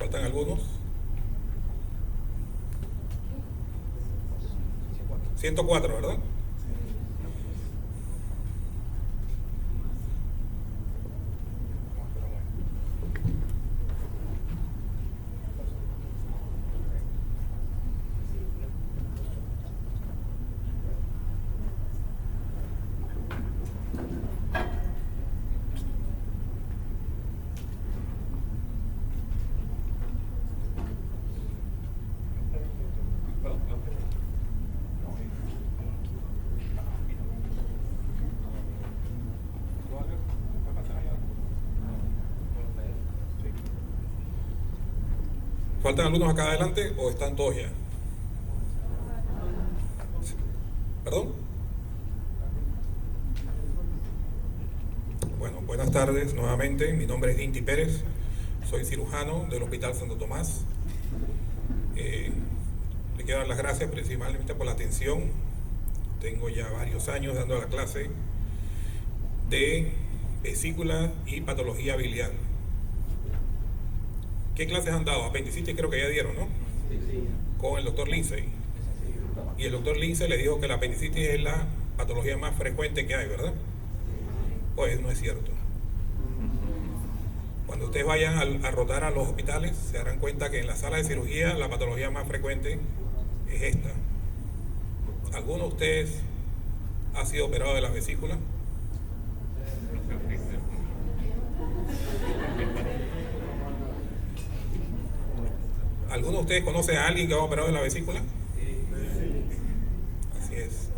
¿Faltan algunos? 104, ¿verdad? ¿Faltan algunos acá adelante o están todos ya? ¿Perdón? Bueno, buenas tardes nuevamente. Mi nombre es Inti Pérez. Soy cirujano del Hospital Santo Tomás. Le quiero dar las gracias principalmente por la atención. Tengo ya varios años dando la clase de vesícula y patología biliar. ¿Qué clases han dado? Apendicitis creo que ya dieron, ¿no? Sí. Con el doctor Lindsay. Y el doctor Lindsay le dijo que la apendicitis es la patología más frecuente que hay, ¿verdad? Pues no es cierto. Cuando ustedes vayan a rotar a los hospitales, se darán cuenta que en la sala de cirugía la patología más frecuente es esta. ¿Alguno de ustedes ha sido operado de la vesícula? ¿Alguno de ustedes conoce a alguien que ha operado de la vesícula? Así es.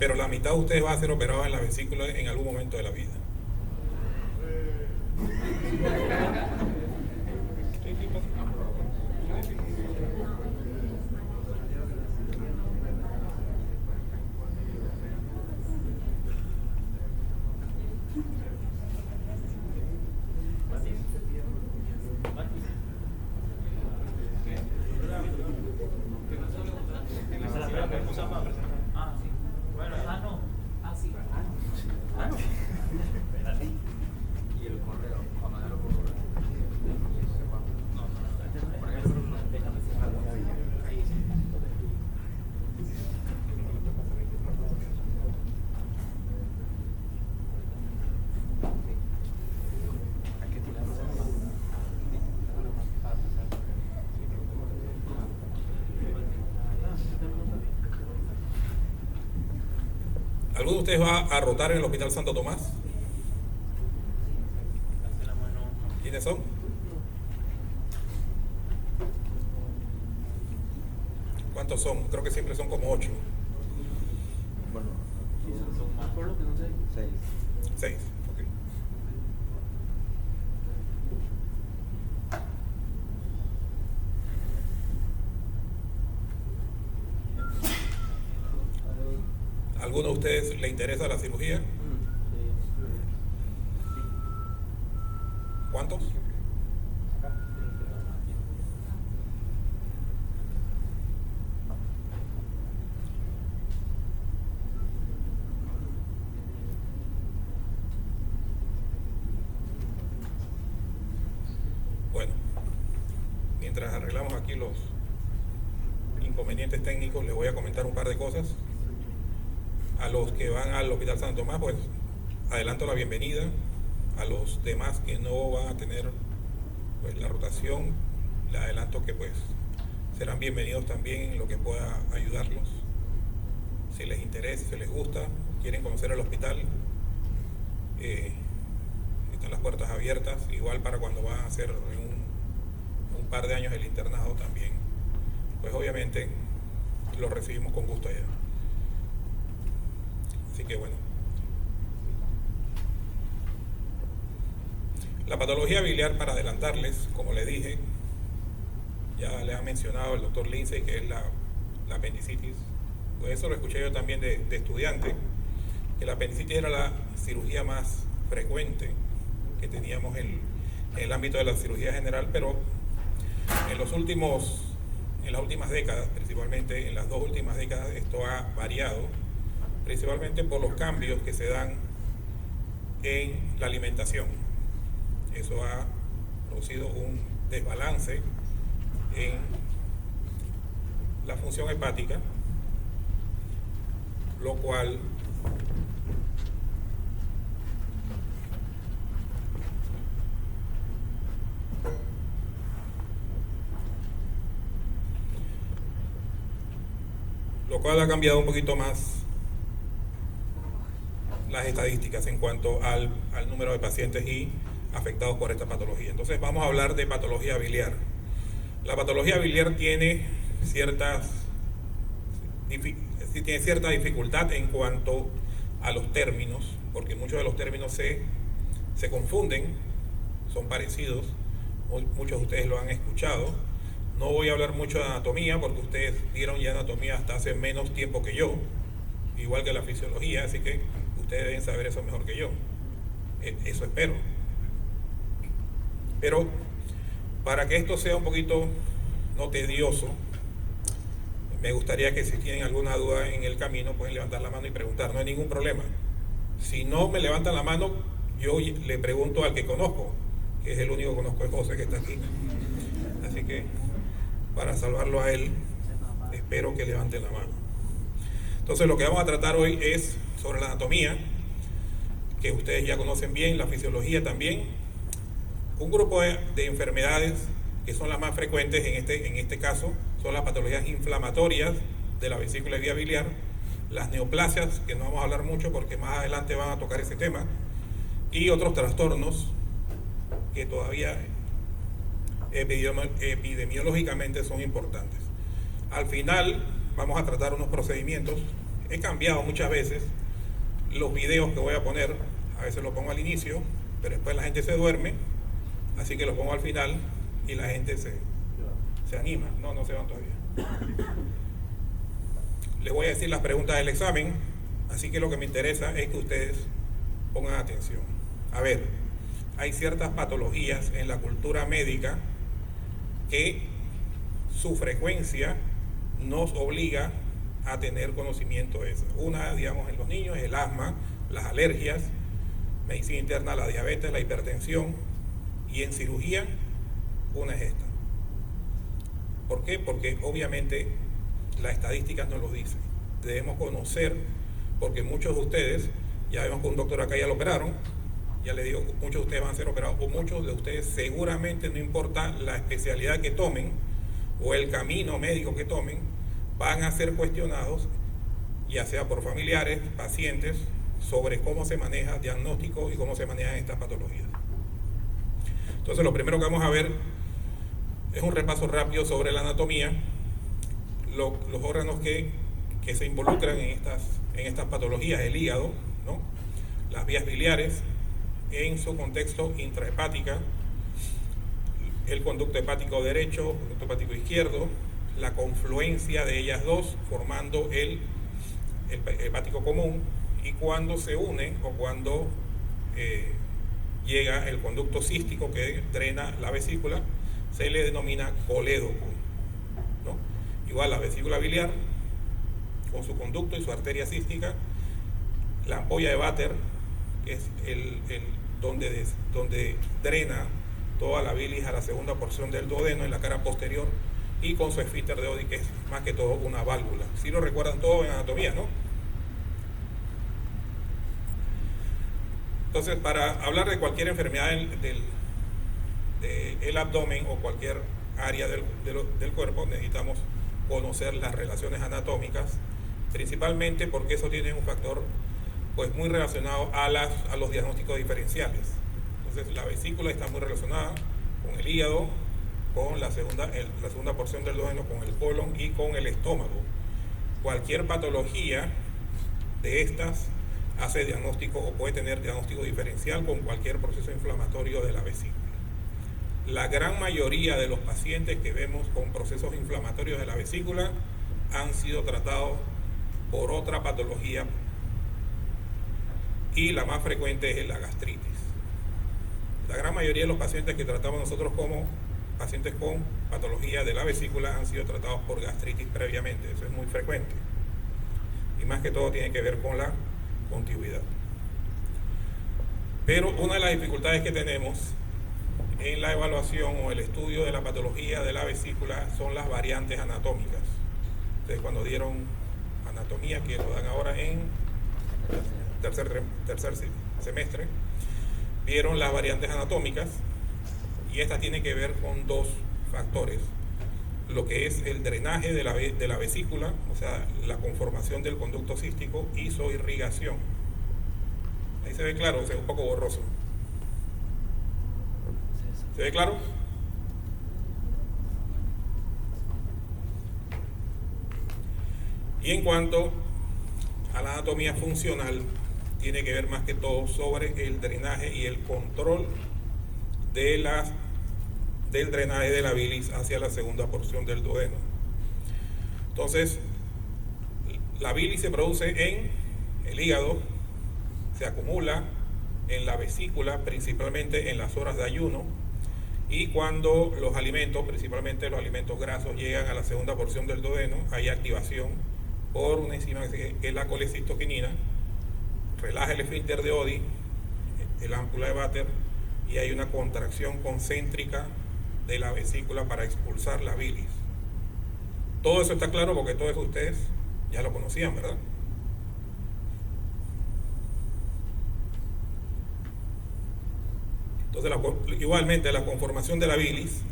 Pero la mitad de ustedes va a ser operado en la vesícula en algún momento de la vida. ¿Alguno de ustedes va a rotar en el Hospital Santo Tomás? ¿Quiénes son? ¿Cuántos son? Creo que siempre son como 8. Bueno, son más por lo que no sé. 6. 6, ok. ¿Alguno de ustedes le interesa la cirugía? ¿Cuántos? Bueno, mientras arreglamos aquí los inconvenientes técnicos, les voy a comentar un par de cosas. A los que van al Hospital Santo Tomás, pues adelanto la bienvenida. A los demás que no van a tener pues la rotación, les adelanto que pues serán bienvenidos también en lo que pueda ayudarlos. Si les interesa, si les gusta, quieren conocer el hospital, están las puertas abiertas, igual para cuando van a hacer un par de años el internado también, pues obviamente los recibimos con gusto allá. Así que bueno. La patología biliar, para adelantarles, como les dije, ya les ha mencionado el doctor Lindsay, que es la apendicitis. Pues eso lo escuché yo también de estudiante, que la apendicitis era la cirugía más frecuente que teníamos en el ámbito de la cirugía general, pero en las últimas décadas, principalmente en las 2 últimas décadas, esto ha variado, principalmente por los cambios que se dan en la alimentación. Eso ha producido un desbalance en la función hepática, lo cual ha cambiado un poquito más las estadísticas en cuanto al número de pacientes y afectados por esta patología. Entonces vamos a hablar de patología biliar. La patología biliar tiene cierta dificultad en cuanto a los términos, porque muchos de los términos se confunden, son parecidos, muchos de ustedes lo han escuchado. No voy a hablar mucho de anatomía porque ustedes vieron ya anatomía hasta hace menos tiempo que yo, igual que la fisiología, así que ustedes deben saber eso mejor que yo. Eso espero. Pero para que esto sea un poquito no tedioso, me gustaría que si tienen alguna duda en el camino pueden levantar la mano y preguntar, no hay ningún problema. Si no me levantan la mano, yo le pregunto al que conozco, que es el único que conozco, es José, que está aquí. Así que para salvarlo a él, espero que levanten la mano. Entonces lo que vamos a tratar hoy es sobre la anatomía, que ustedes ya conocen bien, la fisiología también. Un grupo de enfermedades que son las más frecuentes en este caso son las patologías inflamatorias de la vesícula y vía biliar, las neoplasias, que no vamos a hablar mucho porque más adelante van a tocar ese tema, y otros trastornos que todavía epidemiológicamente son importantes. Al final vamos a tratar unos procedimientos. He cambiado muchas veces los videos que voy a poner, a veces los pongo al inicio, pero después la gente se duerme, así que los pongo al final y la gente se anima. No se van todavía. Les voy a decir las preguntas del examen, así que lo que me interesa es que ustedes pongan atención. A ver, hay ciertas patologías en la cultura médica que su frecuencia nos obliga a tener conocimiento de eso. Una, digamos, en los niños es el asma, las alergias, medicina interna, la diabetes, la hipertensión, y en cirugía, una es esta. ¿Por qué? Porque obviamente las estadísticas nos lo dicen. Debemos conocer, porque muchos de ustedes, ya vemos que un doctor acá ya lo operaron, ya le digo, muchos de ustedes van a ser operados, o muchos de ustedes seguramente, no importa la especialidad que tomen o el camino médico que tomen, van a ser cuestionados, ya sea por familiares, pacientes, sobre cómo se maneja diagnóstico y cómo se manejan estas patologías. Entonces lo primero que vamos a ver es un repaso rápido sobre la anatomía, los órganos que se involucran en estas patologías, el hígado, ¿no? Las vías biliares, en su contexto intrahepática, el conducto hepático derecho, el conducto hepático izquierdo, la confluencia de ellas dos formando el hepático común, y cuando se une o cuando llega el conducto cístico que drena la vesícula, se le denomina colédoco, ¿no? Igual la vesícula biliar con su conducto y su arteria cística, la ampolla de Vater, que es donde drena toda la bilis a la segunda porción del duodeno en la cara posterior, y con su esfínter de Oddi, que es más que todo una válvula. Si lo recuerdan todo en anatomía, ¿no? Entonces, para hablar de cualquier enfermedad del abdomen o cualquier área del cuerpo, necesitamos conocer las relaciones anatómicas, principalmente porque eso tiene un factor pues muy relacionado a los diagnósticos diferenciales. Entonces la vesícula está muy relacionada con el hígado, con la segunda porción del duodeno, con el colon y con el estómago. Cualquier patología de estas hace diagnóstico o puede tener diagnóstico diferencial con cualquier proceso inflamatorio de la vesícula. La gran mayoría de los pacientes que vemos con procesos inflamatorios de la vesícula han sido tratados por otra patología, y la más frecuente es la gastritis. La gran mayoría de los pacientes que tratamos nosotros como pacientes con patología de la vesícula han sido tratados por gastritis previamente. Eso es muy frecuente, y más que todo tiene que ver con la contigüidad. Pero una de las dificultades que tenemos en la evaluación o el estudio de la patología de la vesícula son las variantes anatómicas. Ustedes cuando dieron anatomía, que lo dan ahora en tercer semestre, vieron las variantes anatómicas, y esta tiene que ver con dos factores: lo que es el drenaje de la vesícula, o sea, la conformación del conducto cístico, y su irrigación. Ahí se ve claro, se ve un poco borroso. ¿Se ve claro? Y en cuanto a la anatomía funcional, tiene que ver más que todo sobre el drenaje y el control del drenaje de la bilis hacia la segunda porción del duodeno. Entonces, la bilis se produce en el hígado, se acumula en la vesícula, principalmente en las horas de ayuno, y cuando los alimentos, principalmente los alimentos grasos, llegan a la segunda porción del duodeno, hay activación por una enzima que es la colecistoquinina, relaja el esfínter de Oddi, el ámpula de Vater, y hay una contracción concéntrica de la vesícula para expulsar la bilis. Todo eso está claro porque todos ustedes ya lo conocían, ¿verdad? Entonces, igualmente la conformación de la bilis,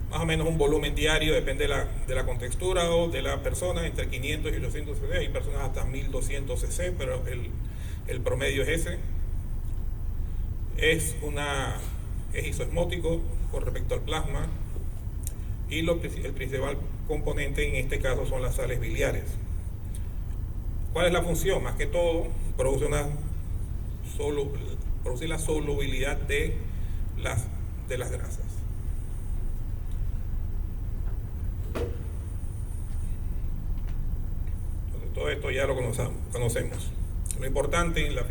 más o menos un volumen diario, depende de la contextura o de la persona, entre 500 y 800 cc, hay personas hasta 1200 cc, pero el promedio es ese. Es isoosmótico con respecto al plasma, y el principal componente en este caso son las sales biliares. ¿Cuál es la función? Más que todo, produce la solubilidad de las grasas. Entonces, todo esto ya lo conocemos. Lo importante en la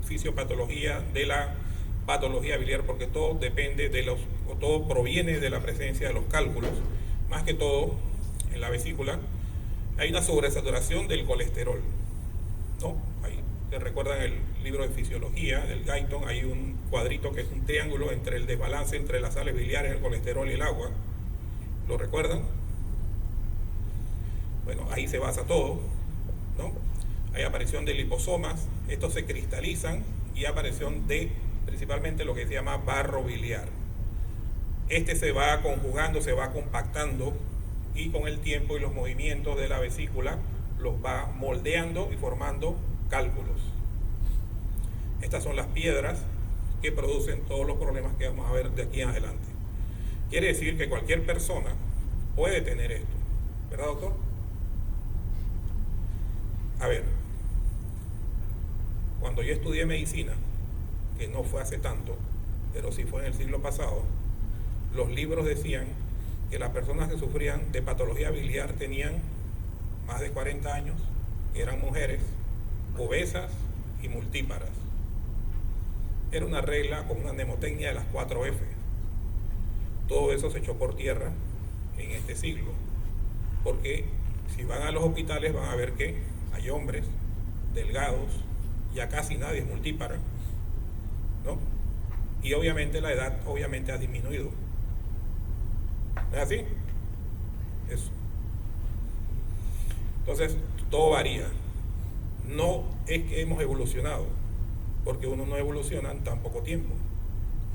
fisiopatología de la patología biliar, porque todo depende todo proviene de la presencia de los cálculos. Más que todo, en la vesícula hay una sobresaturación del colesterol, ¿no? Ahí, ¿te recuerdan el libro de fisiología del Guyton? Hay un cuadrito que es un triángulo entre el desbalance entre las sales biliares, el colesterol y el agua. ¿Lo recuerdan? Bueno, ahí se basa todo, ¿no? Hay aparición de liposomas, estos se cristalizan, y aparición de principalmente lo que se llama barro biliar. Este se va conjugando, se va compactando, y con el tiempo y los movimientos de la vesícula los va moldeando y formando cálculos. Estas son las piedras que producen todos los problemas que vamos a ver de aquí en adelante. Quiere decir que cualquier persona puede tener esto, ¿verdad, doctor? A ver, cuando yo estudié medicina, que no fue hace tanto, pero sí fue en el siglo pasado, los libros decían que las personas que sufrían de patología biliar tenían más de 40 años, eran mujeres, obesas y multíparas. Era una regla como una mnemotecnia de las 4 F. Todo eso se echó por tierra en este siglo, porque si van a los hospitales van a ver que hay hombres delgados, ya casi nadie es multípara, ¿no? Y obviamente la edad ha disminuido. ¿Es así? Eso. Entonces, todo varía. No es que hemos evolucionado, porque uno no evoluciona en tan poco tiempo.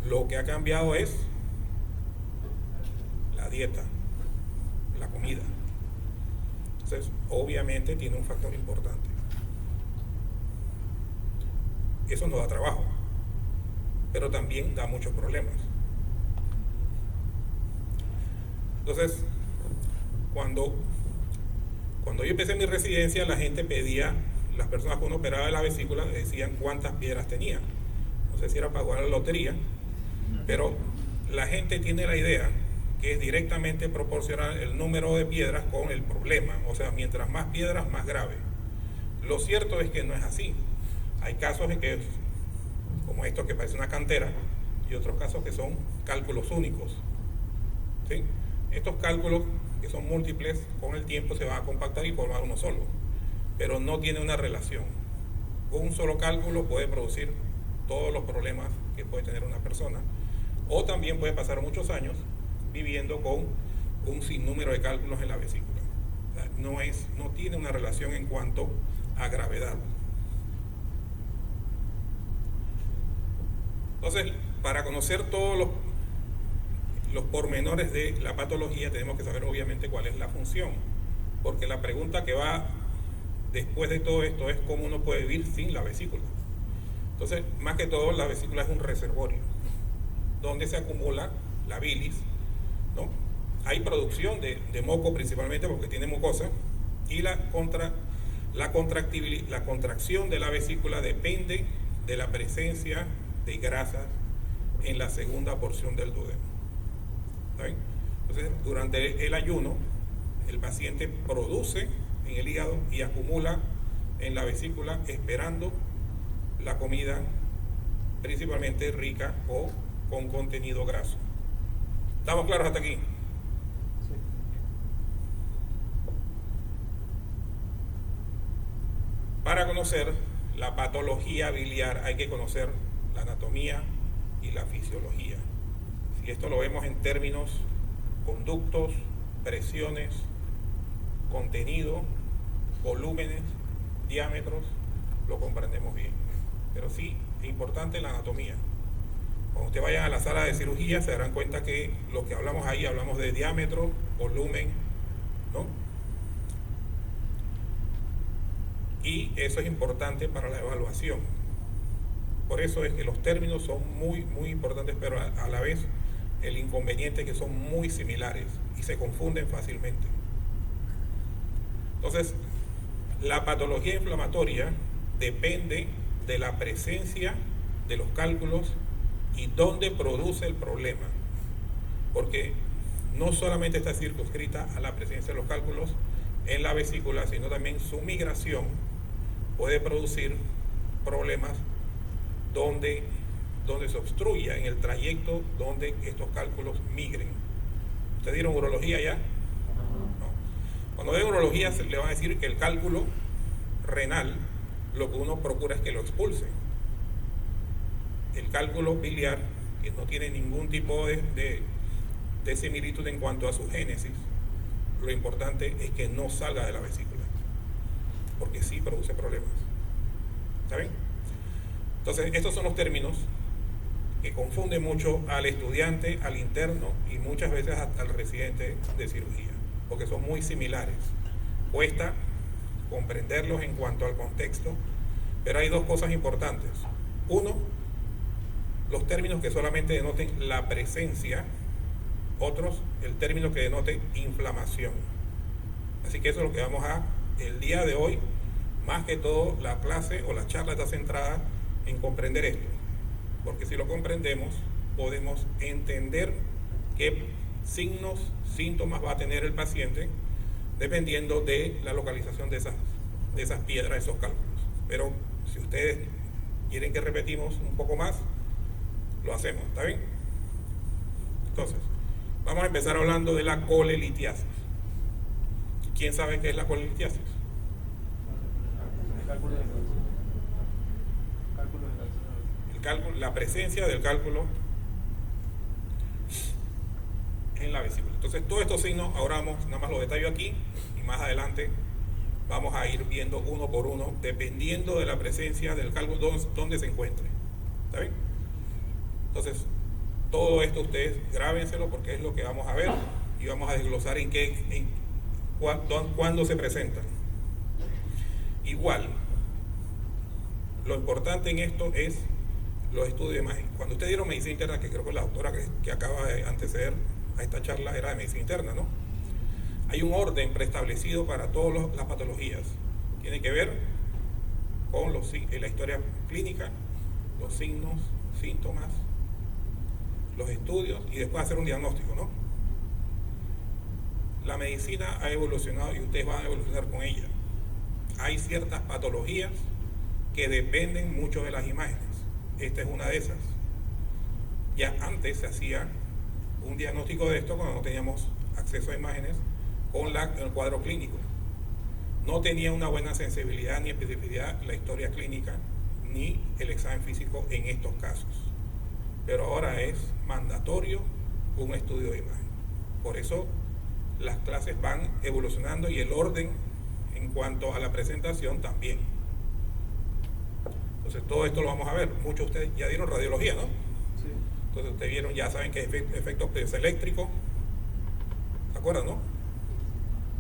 Lo que ha cambiado es la dieta, la comida. Entonces, obviamente tiene un factor importante. Eso no da trabajo, pero también da muchos problemas. Entonces, cuando yo empecé mi residencia, la gente pedía, las personas que uno operaba de la vesícula decían cuántas piedras tenía. No sé si era para jugar a la lotería, pero la gente tiene la idea que es directamente proporcional el número de piedras con el problema. O sea, mientras más piedras, más grave. Lo cierto es que no es así. Hay casos en que, como esto que parece una cantera, y otros casos que son cálculos únicos, ¿sí? Estos cálculos, que son múltiples, con el tiempo se van a compactar y formar uno solo, pero no tiene una relación. Un solo cálculo puede producir todos los problemas que puede tener una persona o también puede pasar muchos años viviendo con un sinnúmero de cálculos en la vesícula. O sea, no tiene una relación en cuanto a gravedad. Entonces, para conocer todos los pormenores de la patología, tenemos que saber obviamente cuál es la función, porque la pregunta que va después de todo esto es cómo uno puede vivir sin la vesícula. Entonces, más que todo, la vesícula es un reservorio donde se acumula la bilis, ¿no? Hay producción de moco principalmente porque tiene mucosa, y la contracción de la vesícula depende de la presencia de grasas en la segunda porción del duodeno. ¿Está bien? Entonces, durante el ayuno, el paciente produce en el hígado y acumula en la vesícula esperando la comida principalmente rica o con contenido graso. ¿Estamos claros hasta aquí? Sí. Para conocer la patología biliar hay que conocer la anatomía y la fisiología. Si esto lo vemos en términos conductos, presiones, contenido, volúmenes, diámetros, lo comprendemos bien. Pero sí, es importante la anatomía. Cuando usted vaya a la sala de cirugía se darán cuenta que lo que hablamos ahí, hablamos de diámetro, volumen, ¿no? Y eso es importante para la evaluación. Por eso es que los términos son muy, muy importantes, pero a la vez el inconveniente es que son muy similares y se confunden fácilmente. Entonces, la patología inflamatoria depende de la presencia de los cálculos y dónde produce el problema, porque no solamente está circunscrita a la presencia de los cálculos en la vesícula, sino también su migración puede producir problemas donde se obstruya en el trayecto donde estos cálculos migren. ¿Ustedes dieron urología ya? No. Cuando de urología se le van a decir que el cálculo renal, lo que uno procura es que lo expulse. El cálculo biliar, que no tiene ningún tipo de similitud en cuanto a su génesis, lo importante es que no salga de la vesícula, porque sí produce problemas. ¿Está bien? Entonces, estos son los términos que confunden mucho al estudiante, al interno y muchas veces hasta al residente de cirugía, porque son muy similares. Cuesta comprenderlos en cuanto al contexto, pero hay dos cosas importantes. Uno, los términos que solamente denoten la presencia, otros, el término que denote inflamación. Así que eso es lo que vamos a, el día de hoy, más que todo la clase o la charla está centrada en comprender esto, porque si lo comprendemos podemos entender qué signos, síntomas va a tener el paciente dependiendo de la localización de esas piedras, esos cálculos. Pero si ustedes quieren que repetimos un poco más, lo hacemos, ¿está bien? Entonces, vamos a empezar hablando de la colelitiasis. ¿Quién sabe qué es la colelitiasis? La presencia del cálculo en la vesícula. Entonces, todos estos signos, ahora nada más los detallo aquí y más adelante vamos a ir viendo uno por uno, dependiendo de la presencia del cálculo, donde se encuentre. ¿Está bien? Entonces, todo esto ustedes grábenselo porque es lo que vamos a ver y vamos a desglosar cuándo se presentan. Igual, lo importante en esto es los estudios de imagen. Cuando ustedes dieron medicina interna, que creo que la doctora que acaba de anteceder a esta charla era de medicina interna, ¿no? Hay un orden preestablecido para todas las patologías. Tiene que ver con la historia clínica, los signos, síntomas, los estudios y después hacer un diagnóstico, ¿no? La medicina ha evolucionado y ustedes van a evolucionar con ella. Hay ciertas patologías que dependen mucho de las imágenes. Esta es una de esas. Ya antes se hacía un diagnóstico de esto cuando no teníamos acceso a imágenes con el cuadro clínico. No tenía una buena sensibilidad ni especificidad la historia clínica ni el examen físico en estos casos. pero ahora es mandatorio un estudio de imagen. Por eso las clases van evolucionando y el orden en cuanto a la presentación también. Entonces todo esto lo vamos a ver. Muchos de ustedes ya dieron radiología, ¿no? Sí. Entonces ustedes vieron, ya saben que efectos piezoeléctricos. ¿Se acuerdan, no?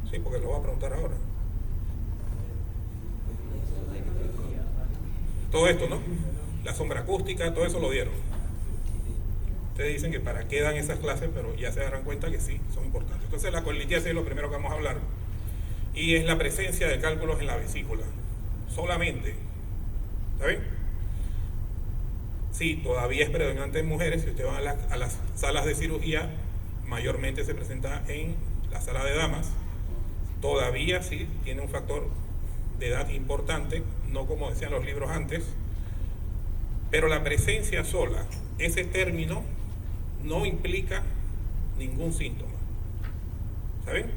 Sí, porque lo voy a preguntar ahora. Todo esto, ¿no? La sombra acústica, todo eso lo dieron. Ustedes dicen que para qué dan esas clases, pero ya se darán cuenta que sí, son importantes. Entonces la colelitiasis es lo primero que vamos a hablar. Y es la presencia de cálculos en la vesícula. Solamente. ¿Está bien? Sí, todavía es predominante en mujeres. Si usted va a las salas de cirugía, mayormente se presenta en la sala de damas. Todavía sí tiene un factor de edad importante, no como decían los libros antes, pero la presencia sola, ese término no implica ningún síntoma, ¿saben?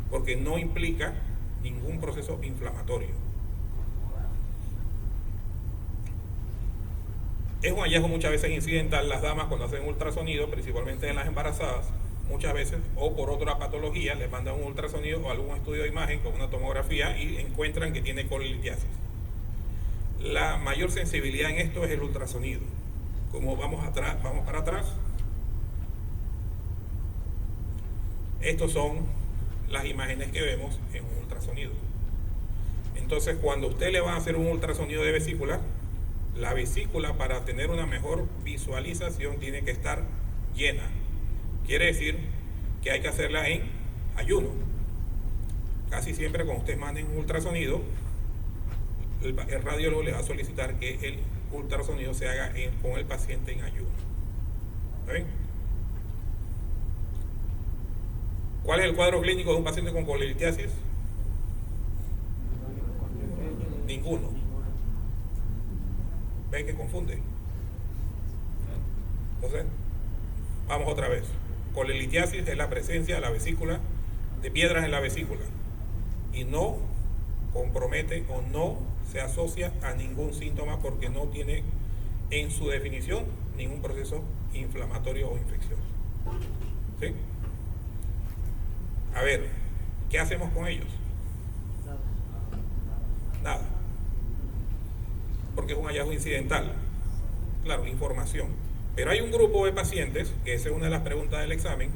Porque no implica ningún proceso inflamatorio. Es un hallazgo muchas veces incidental. Las damas cuando hacen ultrasonido, principalmente en las embarazadas, muchas veces, o por otra patología, les mandan un ultrasonido o algún estudio de imagen con una tomografía y encuentran que tiene colelitiasis. La mayor sensibilidad en esto es el ultrasonido. Como vamos para atrás, estos son las imágenes que vemos en un ultrasonido. Entonces, cuando usted le va a hacer un ultrasonido de vesícula, la vesícula, para tener una mejor visualización, tiene que estar llena. Quiere decir que hay que hacerla en ayuno. Casi siempre cuando usted mande un ultrasonido, el radiólogo le va a solicitar que el ultrasonido se haga con el paciente en ayuno. ¿Está bien? ¿Cuál es el cuadro clínico de un paciente con colelitiasis? Ninguno. ¿Ven que confunde? Entonces, vamos otra vez. Colelitiasis es la presencia de la vesícula, de piedras en la vesícula, y no compromete o no se asocia a ningún síntoma porque no tiene en su definición ningún proceso inflamatorio o infeccioso. ¿Sí? A ver, ¿qué hacemos con ellos? Nada. Porque es un hallazgo incidental. Claro, información. Pero hay un grupo de pacientes, que esa es una de las preguntas del examen,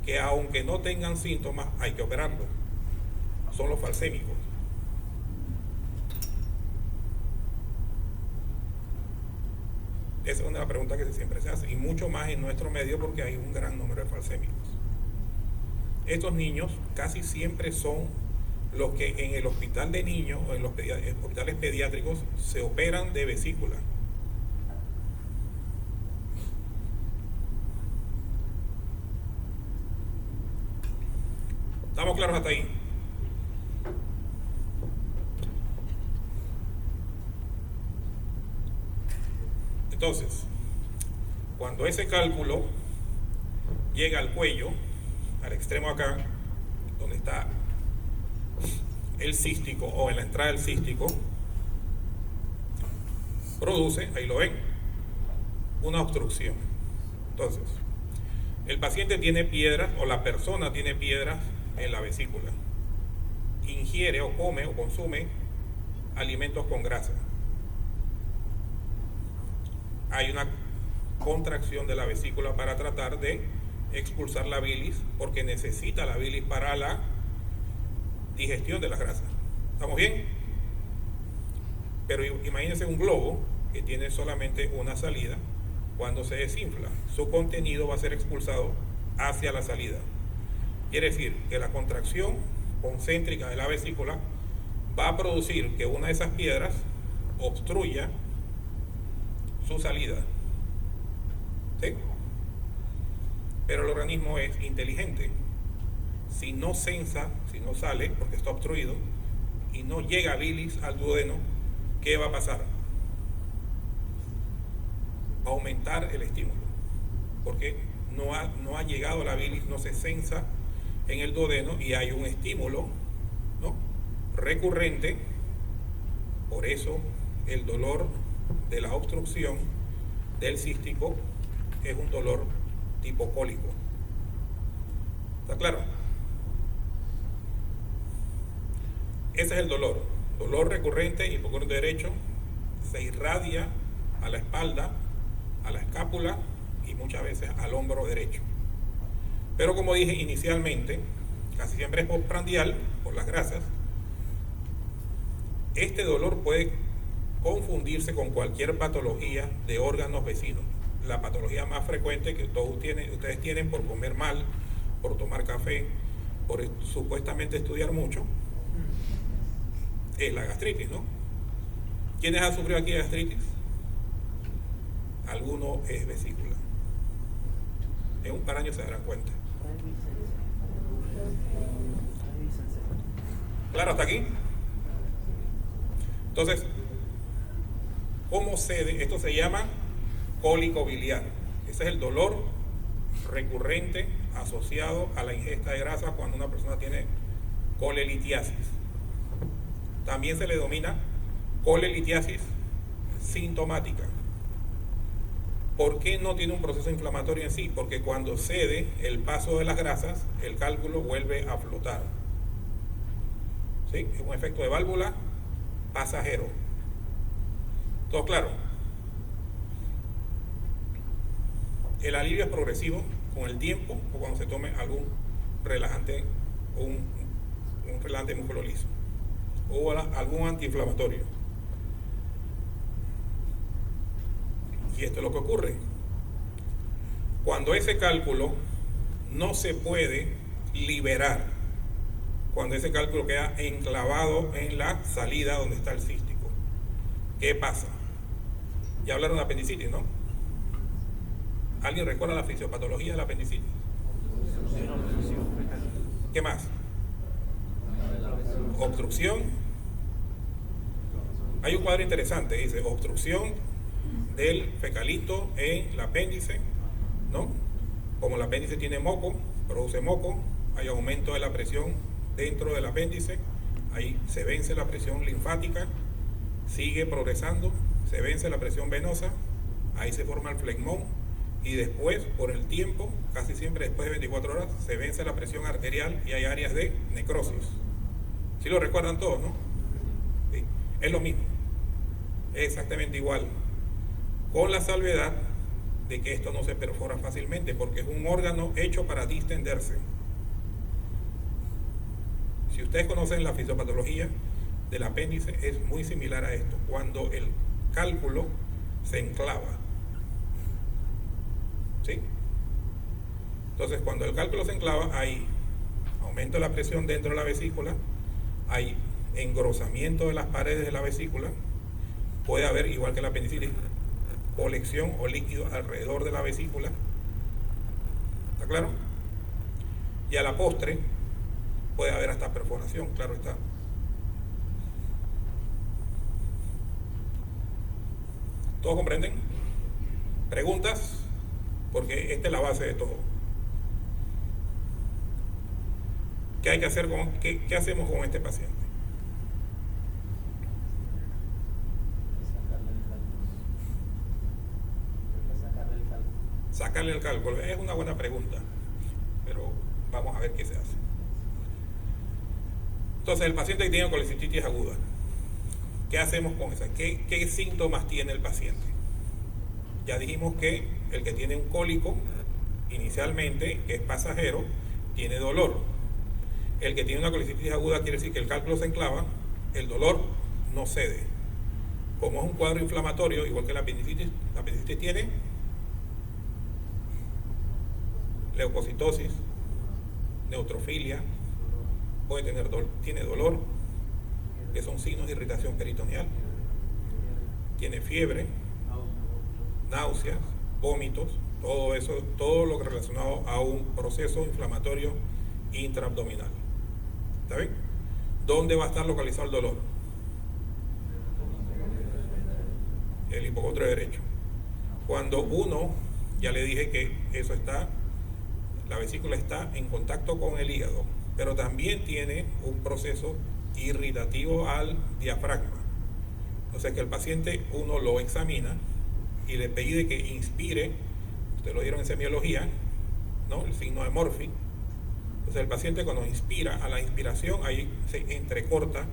que aunque no tengan síntomas, hay que operarlos. Son los falsémicos. Esa es una de las preguntas que siempre se hace, y mucho más en nuestro medio porque hay un gran número de falsémicos. Estos niños casi siempre son los que en el hospital de niños o en los hospitales pediátricos se operan de vesícula. ¿Estamos claros hasta ahí? Entonces, cuando ese cálculo llega al cuello, al extremo acá, donde está el cístico o en la entrada del cístico, produce, ahí lo ven, una obstrucción. Entonces, el paciente tiene piedras o la persona tiene piedras en la vesícula. Ingiere o come o consume alimentos con grasa. Hay una contracción de la vesícula para tratar de expulsar la bilis, porque necesita la bilis para la digestión de las grasas. ¿Estamos bien? Pero imagínense un globo que tiene solamente una salida. Cuando se desinfla, su contenido va a ser expulsado hacia la salida. Quiere decir que la contracción concéntrica de la vesícula va a producir que una de esas piedras obstruya su salida. ¿Sí? Pero el organismo es inteligente. Si no sensa, si no sale, porque está obstruido, y no llega bilis al duodeno, ¿qué va a pasar? Va a aumentar el estímulo, porque no ha llegado la bilis, no se sensa en el duodeno y hay un estímulo, ¿no?, recurrente. Por eso el dolor de la obstrucción del cístico es un dolor tipo cólico. ¿Está claro? Ese es el dolor. Dolor recurrente hipocondrio derecho, se irradia a la espalda, a la escápula y muchas veces al hombro derecho. Pero como dije inicialmente, casi siempre es postprandial por las grasas. Este dolor puede confundirse con cualquier patología de órganos vecinos. La patología más frecuente que ustedes tienen por comer mal, por tomar café, por supuestamente estudiar mucho, es la gastritis, ¿no? ¿Quiénes han sufrido aquí de gastritis? Alguno es vesícula. En un par de años se darán cuenta. ¿Claro hasta aquí? Entonces, ¿cómo cede? Esto se llama cólico biliar. Ese es el dolor recurrente asociado a la ingesta de grasa cuando una persona tiene colelitiasis. También se le denomina colelitiasis sintomática. ¿Por qué no tiene un proceso inflamatorio en sí? Porque cuando cede el paso de las grasas, el cálculo vuelve a flotar. ¿Sí? Es un efecto de válvula pasajero. ¿Todo claro? El alivio es progresivo con el tiempo o cuando se tome algún relajante o un relajante de músculo liso o algún antiinflamatorio. Y esto es lo que ocurre. Cuando ese cálculo no se puede liberar, cuando ese cálculo queda enclavado en la salida donde está el cístico, ¿qué pasa? Ya hablaron de apendicitis, ¿no? ¿Alguien recuerda la fisiopatología de la apendicitis? ¿Qué más? Obstrucción. Hay un cuadro interesante, dice obstrucción del fecalito en el apéndice, ¿no? Como el apéndice tiene moco, produce moco, hay aumento de la presión dentro del apéndice, ahí se vence la presión linfática, sigue progresando, se vence la presión venosa, ahí se forma el flegmón y después, por el tiempo, casi siempre después de 24 horas, se vence la presión arterial y hay áreas de necrosis. ¿Sí lo recuerdan todos, no? Sí. Es lo mismo, es exactamente igual, con la salvedad de que esto no se perfora fácilmente porque es un órgano hecho para distenderse. Si ustedes conocen la fisiopatología del apéndice, es muy similar a esto, cuando el cálculo se enclava. ¿Sí? Entonces, cuando el cálculo se enclava, hay aumento de la presión dentro de la vesícula, hay engrosamiento de las paredes de la vesícula, puede haber, igual que la apendicitis, colección o líquido alrededor de la vesícula. ¿Está claro? Y a la postre puede haber hasta perforación, claro está. ¿Todos comprenden? ¿Preguntas? Porque esta es la base de todo. ¿Qué hay que hacer qué hacemos con este paciente? Sacarle el cálculo. Es una buena pregunta, pero vamos a ver qué se hace. Entonces, el paciente que tiene colecistitis aguda, ¿qué hacemos con esa? ¿Qué síntomas tiene el paciente? Ya dijimos que el que tiene un cólico, inicialmente, que es pasajero, tiene dolor. El que tiene una colecistitis aguda quiere decir que el cálculo se enclava, el dolor no cede. Como es un cuadro inflamatorio, igual que la apendicitis tiene leucocitosis, neutrofilia, tiene dolor, que son signos de irritación peritoneal, tiene fiebre, náuseas, vómitos, todo eso, todo lo relacionado a un proceso inflamatorio intraabdominal. ¿Está bien? ¿Dónde va a estar localizado el dolor? El hipocondrio derecho. Cuando uno, ya le dije que eso está, la vesícula está en contacto con el hígado, pero también tiene un proceso irritativo al diafragma. O sea que el paciente uno lo examina y le pide que inspire ustedes lo dieron en semiología, ¿no? El signo de Murphy. Entonces el paciente cuando inspira, a la inspiración ahí se entrecorta,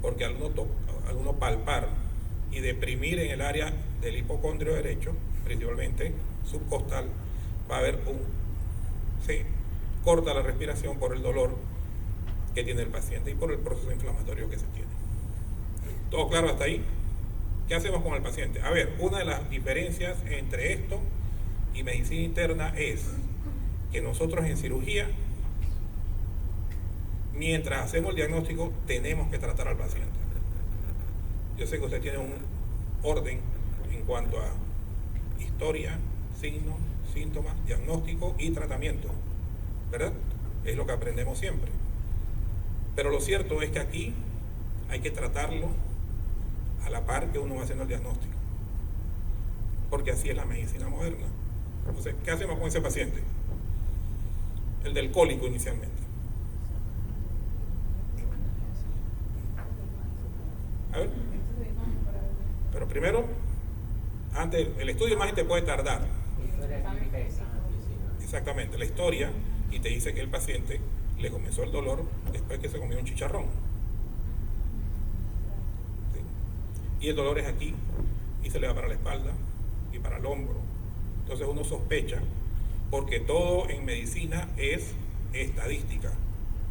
porque al uno palpar y deprimir en el área del hipocondrio derecho, principalmente subcostal, va a haber se corta la respiración por el dolor que tiene el paciente y por el proceso inflamatorio que se tiene. ¿Todo claro hasta ahí? ¿Qué hacemos con el paciente? A ver, una de las diferencias entre esto y medicina interna es que nosotros en cirugía, mientras hacemos el diagnóstico, tenemos que tratar al paciente. Yo sé que usted tiene un orden en cuanto a historia, signos, síntomas, diagnóstico y tratamiento, ¿verdad? Es lo que aprendemos siempre. Pero lo cierto es que aquí hay que tratarlo a la par que uno va haciendo el diagnóstico, porque así es la medicina moderna. Entonces, ¿qué hacemos con ese paciente? El del cólico inicialmente. A ver. Pero primero, antes, el estudio de imagen te puede tardar. Exactamente, la historia, y te dice que el paciente le comenzó el dolor después que se comió un chicharrón. ¿Sí? Y el dolor es aquí, y se le va para la espalda y para el hombro. Entonces uno sospecha, porque todo en medicina es estadística.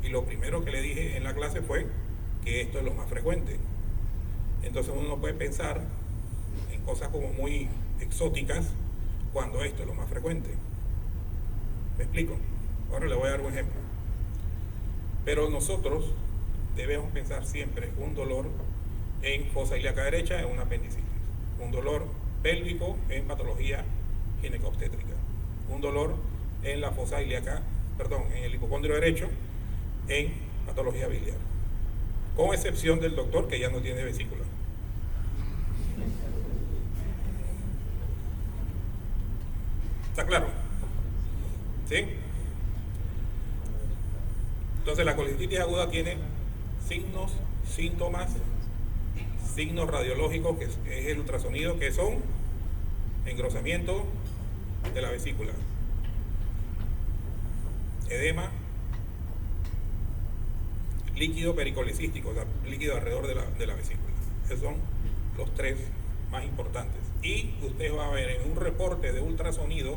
Y lo primero que le dije en la clase fue que esto es lo más frecuente. Entonces uno puede pensar en cosas como muy exóticas cuando esto es lo más frecuente. ¿Me explico? Ahora le voy a dar un ejemplo. Pero nosotros debemos pensar siempre un dolor en fosa ilíaca derecha en una apendicitis, un dolor pélvico en patología ginecobstétrica, un dolor en la fosa ilíaca, en el hipocondrio derecho en patología biliar, con excepción del doctor que ya no tiene vesícula. ¿Está claro? ¿Sí? Entonces la colititis aguda tiene signos, síntomas, signos radiológicos, que es el ultrasonido, que son engrosamiento de la vesícula, edema, líquido pericolecístico, o sea, líquido alrededor de la vesícula. Esos son los tres más importantes. Y usted va a ver en un reporte de ultrasonido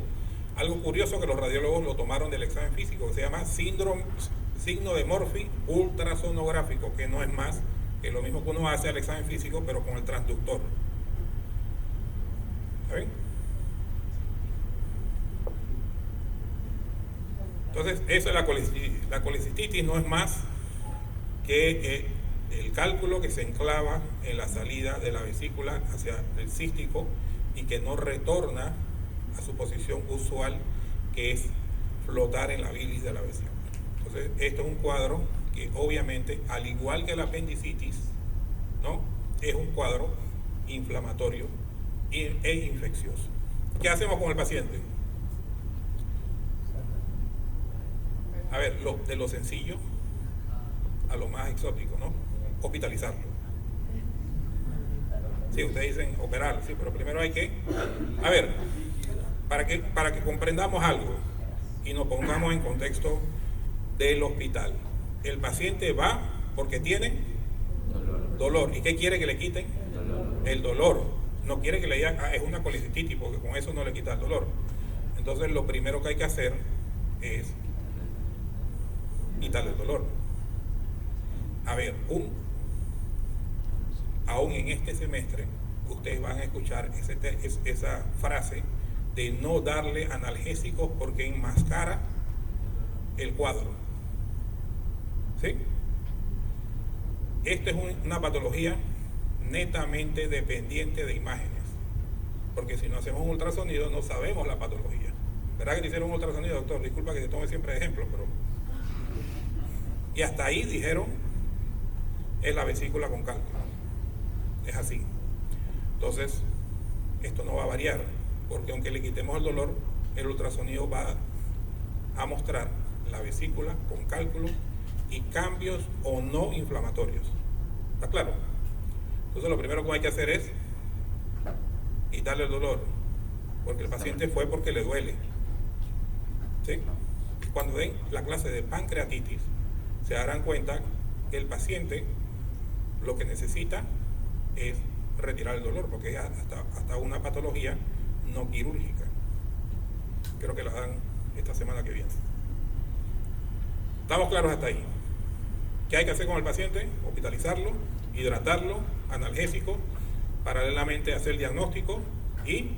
algo curioso que los radiólogos lo tomaron del examen físico, que se llama signo de Murphy ultrasonográfico, que no es más que lo mismo que uno hace al examen físico, pero con el transductor. ¿Está bien? Entonces, eso es la colicistitis. La colicistitis no es más que el cálculo que se enclava en la salida de la vesícula hacia el cístico y que no retorna a su posición usual, que es flotar en la bilis de la vesícula. Entonces, esto es un cuadro que obviamente, al igual que la apendicitis, ¿no?, es un cuadro inflamatorio e infeccioso. ¿Qué hacemos con el paciente? A ver, de lo sencillo a lo más exótico, ¿no? Hospitalizarlo. Sí, ustedes dicen operar, sí, pero primero hay que... A ver, para que comprendamos algo y nos pongamos en contexto del hospital. El paciente va porque tiene dolor. ¿Y qué quiere que le quiten? El dolor. No quiere que le digan, es una colicistitis, porque con eso no le quita el dolor. Entonces lo primero que hay que hacer es quitarle el dolor. A ver, aún en este semestre, ustedes van a escuchar esa frase de no darle analgésicos porque enmascara el cuadro. ¿Sí? Esta es una patología netamente dependiente de imágenes, porque si no hacemos un ultrasonido no sabemos la patología. ¿Verdad que te hicieron un ultrasonido, doctor? Disculpa que te tome siempre de ejemplo, pero... Y hasta ahí dijeron, es la vesícula con cálculo. Es así. Entonces, esto no va a variar, porque aunque le quitemos el dolor, el ultrasonido va a mostrar la vesícula con cálculo y cambios o no inflamatorios. ¿Está claro? Entonces lo primero que hay que hacer es quitarle el dolor. porque el paciente fue porque le duele. ¿Sí? Cuando den la clase de pancreatitis, se darán cuenta que el paciente lo que necesita es retirar el dolor, porque es hasta una patología no quirúrgica. Creo que la dan esta semana que viene. ¿Estamos claros hasta ahí? ¿Qué hay que hacer con el paciente? Hospitalizarlo, hidratarlo, analgésico, paralelamente hacer el diagnóstico y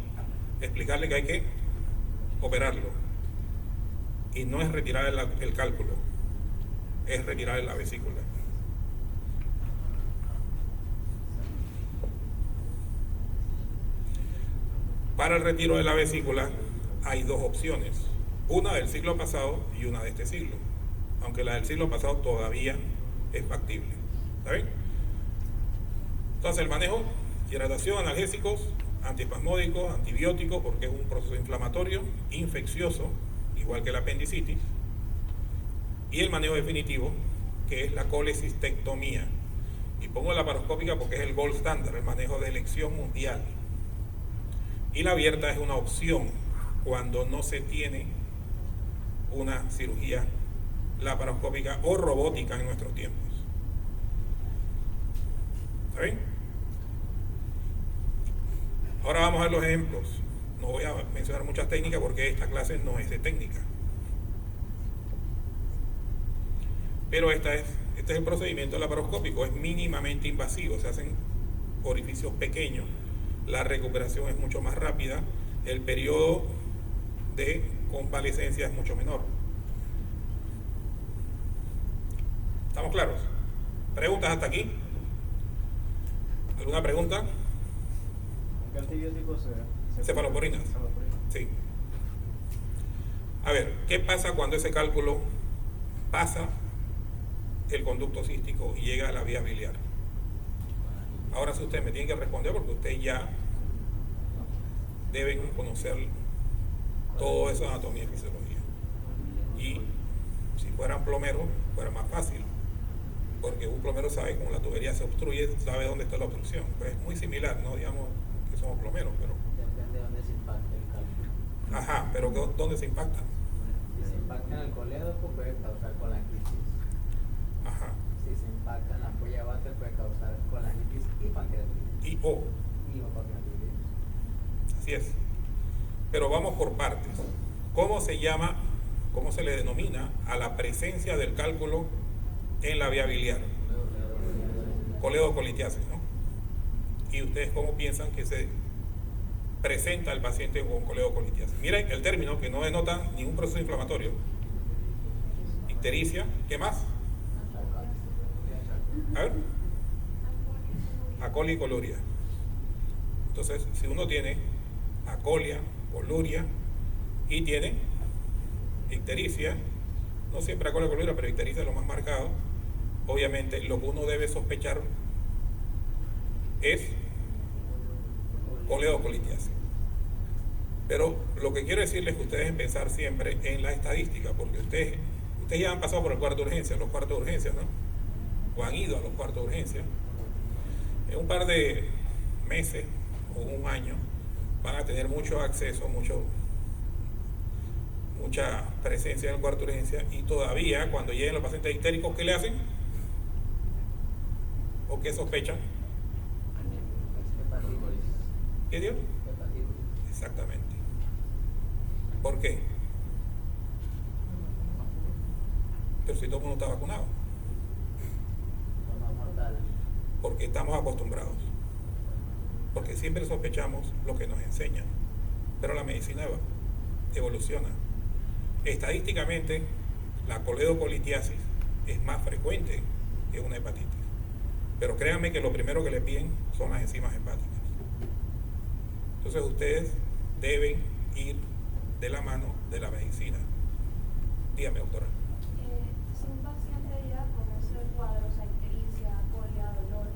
explicarle que hay que operarlo. Y no es retirar el cálculo, es retirar la vesícula. Para el retiro de la vesícula hay dos opciones, una del siglo pasado y una de este siglo, aunque la del siglo pasado todavía es factible. ¿Está bien? Entonces el manejo, hidratación, analgésicos, antiespasmódicos, antibióticos, porque es un proceso inflamatorio, infeccioso, igual que la apendicitis, y el manejo definitivo, que es la colecistectomía. Y pongo la laparoscópica porque es el gold standard, el manejo de elección mundial. Y la abierta es una opción cuando no se tiene una cirugía laparoscópica o robótica en nuestros tiempos. ¿Está bien? Ahora vamos a ver los ejemplos. No voy a mencionar muchas técnicas porque esta clase no es de técnica. Pero este es el procedimiento laparoscópico, es mínimamente invasivo, se hacen orificios pequeños, la recuperación es mucho más rápida, el periodo de convalecencia es mucho menor. ¿Estamos claros? ¿Preguntas hasta aquí? ¿Alguna pregunta? ¿Qué antibióticos se Cefaloporinas. Sí. A ver, ¿qué pasa cuando ese cálculo pasa el conducto cístico y llega a la vía biliar? Ahora sí ustedes me tienen que responder porque ustedes ya deben conocer todo eso de anatomía y fisiología. Y si fueran plomeros, fuera más fácil, porque un plomero sabe cómo la tubería se obstruye, sabe dónde está la obstrucción. Pues es muy similar, no digamos que somos plomeros, pero... Depende de dónde se impacte el cálculo. Ajá, pero ¿dónde se impacta? Si se impacta en el colédoco puede causar colangitis. Ajá. Si se impacta en la ampolla váter puede causar colangitis y pancreatitis. Y O. Y o pancreatitis. Así es. Pero vamos por partes. ¿Cómo se llama, cómo se le denomina a la presencia del cálculo en la vía biliar? Coledocolitiasis, ¿no? ¿Y ustedes cómo piensan que se presenta el paciente con coledocolitiasis? Miren el término que no denota ningún proceso inflamatorio. Ictericia, ¿qué más? A ver. Acolia y coluria. Entonces, si uno tiene acolia, coluria y tiene ictericia, no siempre acolia y coluria, pero ictericia es lo más marcado, obviamente lo que uno debe sospechar es coledocolitiasis. Pero lo que quiero decirles es que ustedes deben pensar siempre en la estadística, porque ustedes ya han pasado por el cuarto de urgencia, los cuartos de urgencia, ¿no? O han ido a los cuartos de urgencia. En un par de meses o un año van a tener mucho acceso, mucha presencia en el cuarto de urgencia, y todavía cuando lleguen los pacientes histéricos, ¿qué le hacen? ¿O qué sospechan? ¿Qué dio? Exactamente. ¿Por qué? Pero si todo el mundo está vacunado. Porque estamos acostumbrados. Porque siempre sospechamos lo que nos enseñan. Pero la medicina evoluciona. Estadísticamente, la coledocolitiasis es más frecuente que una hepatitis. Pero créanme que lo primero que le piden son las enzimas hepáticas. Entonces ustedes deben ir de la mano de la medicina. Dígame, doctora. Si un paciente llega con esos cuadros, ictericia, acolia, dolor,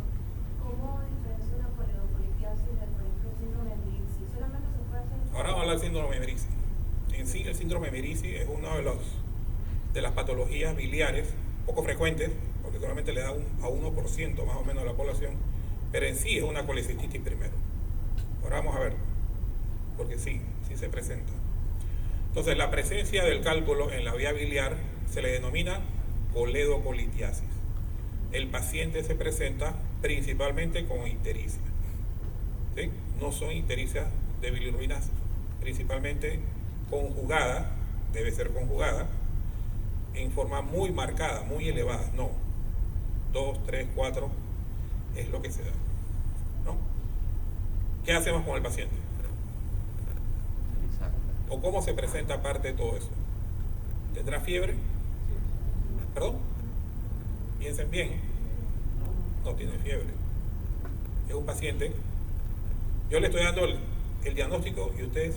¿cómo diferencia una coledocolitiasis de, por ejemplo, el síndrome de Merici? ¿Solamente se puede hacer? Ahora vamos a hablar del síndrome de Merici. En sí, el síndrome de Merici es una de las patologías biliares poco frecuentes, porque solamente le da a 1% más o menos de la población, pero en sí es una colecistitis primero. Ahora vamos a ver, porque sí así se presenta. Entonces, la presencia del cálculo en la vía biliar se le denomina coledocolitiasis. El paciente se presenta principalmente con ictericia. ¿Sí? No son ictericias de bilirrubinas, principalmente conjugada, debe ser conjugada, en forma muy marcada, muy elevada. No, 2, 3, 4 es lo que se da, ¿no? ¿Qué hacemos con el paciente? ¿O cómo se presenta aparte de todo eso? ¿Tendrá fiebre? ¿Perdón? Piensen bien. No tiene fiebre. Es un paciente. Yo le estoy dando el diagnóstico y ustedes,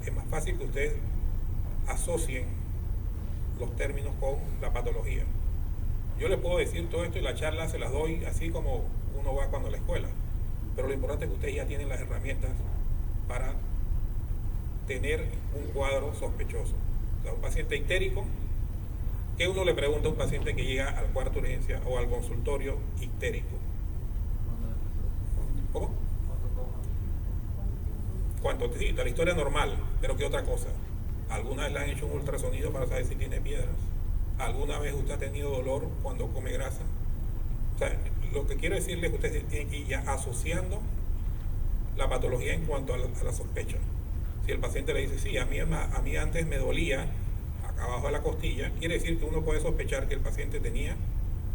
es más fácil que ustedes asocien los términos con la patología. Yo les puedo decir todo esto y la charla se las doy así como uno va cuando a la escuela. Pero lo importante es que ustedes ya tienen las herramientas para tener un cuadro sospechoso. O sea, un paciente ictérico, ¿qué uno le pregunta a un paciente que llega al cuarto de urgencia o al consultorio ictérico? ¿Cómo? ¿Cuánto? Sí, la historia normal, pero ¿qué otra cosa? ¿Alguna vez le han hecho un ultrasonido para saber si tiene piedras? ¿Alguna vez usted ha tenido dolor cuando come grasa? O sea, lo que quiero decirles es que ustedes tienen que ir ya asociando la patología en cuanto a la sospecha. Si el paciente le dice, sí, a mí antes me dolía acá abajo de la costilla, quiere decir que uno puede sospechar que el paciente tenía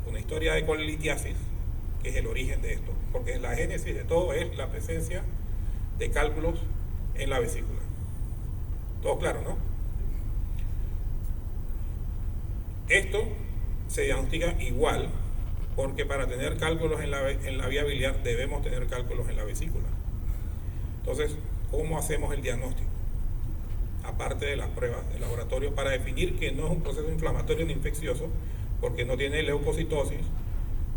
una historia de colelitiasis, que es el origen de esto, porque la génesis de todo es la presencia de cálculos en la vesícula. Todo claro, ¿no? Esto se diagnostica igual, porque para tener cálculos en la vía biliar debemos tener cálculos en la vesícula. Entonces, ¿cómo hacemos el diagnóstico? Aparte de las pruebas de laboratorio, para definir que no es un proceso inflamatorio ni infeccioso, porque no tiene leucocitosis,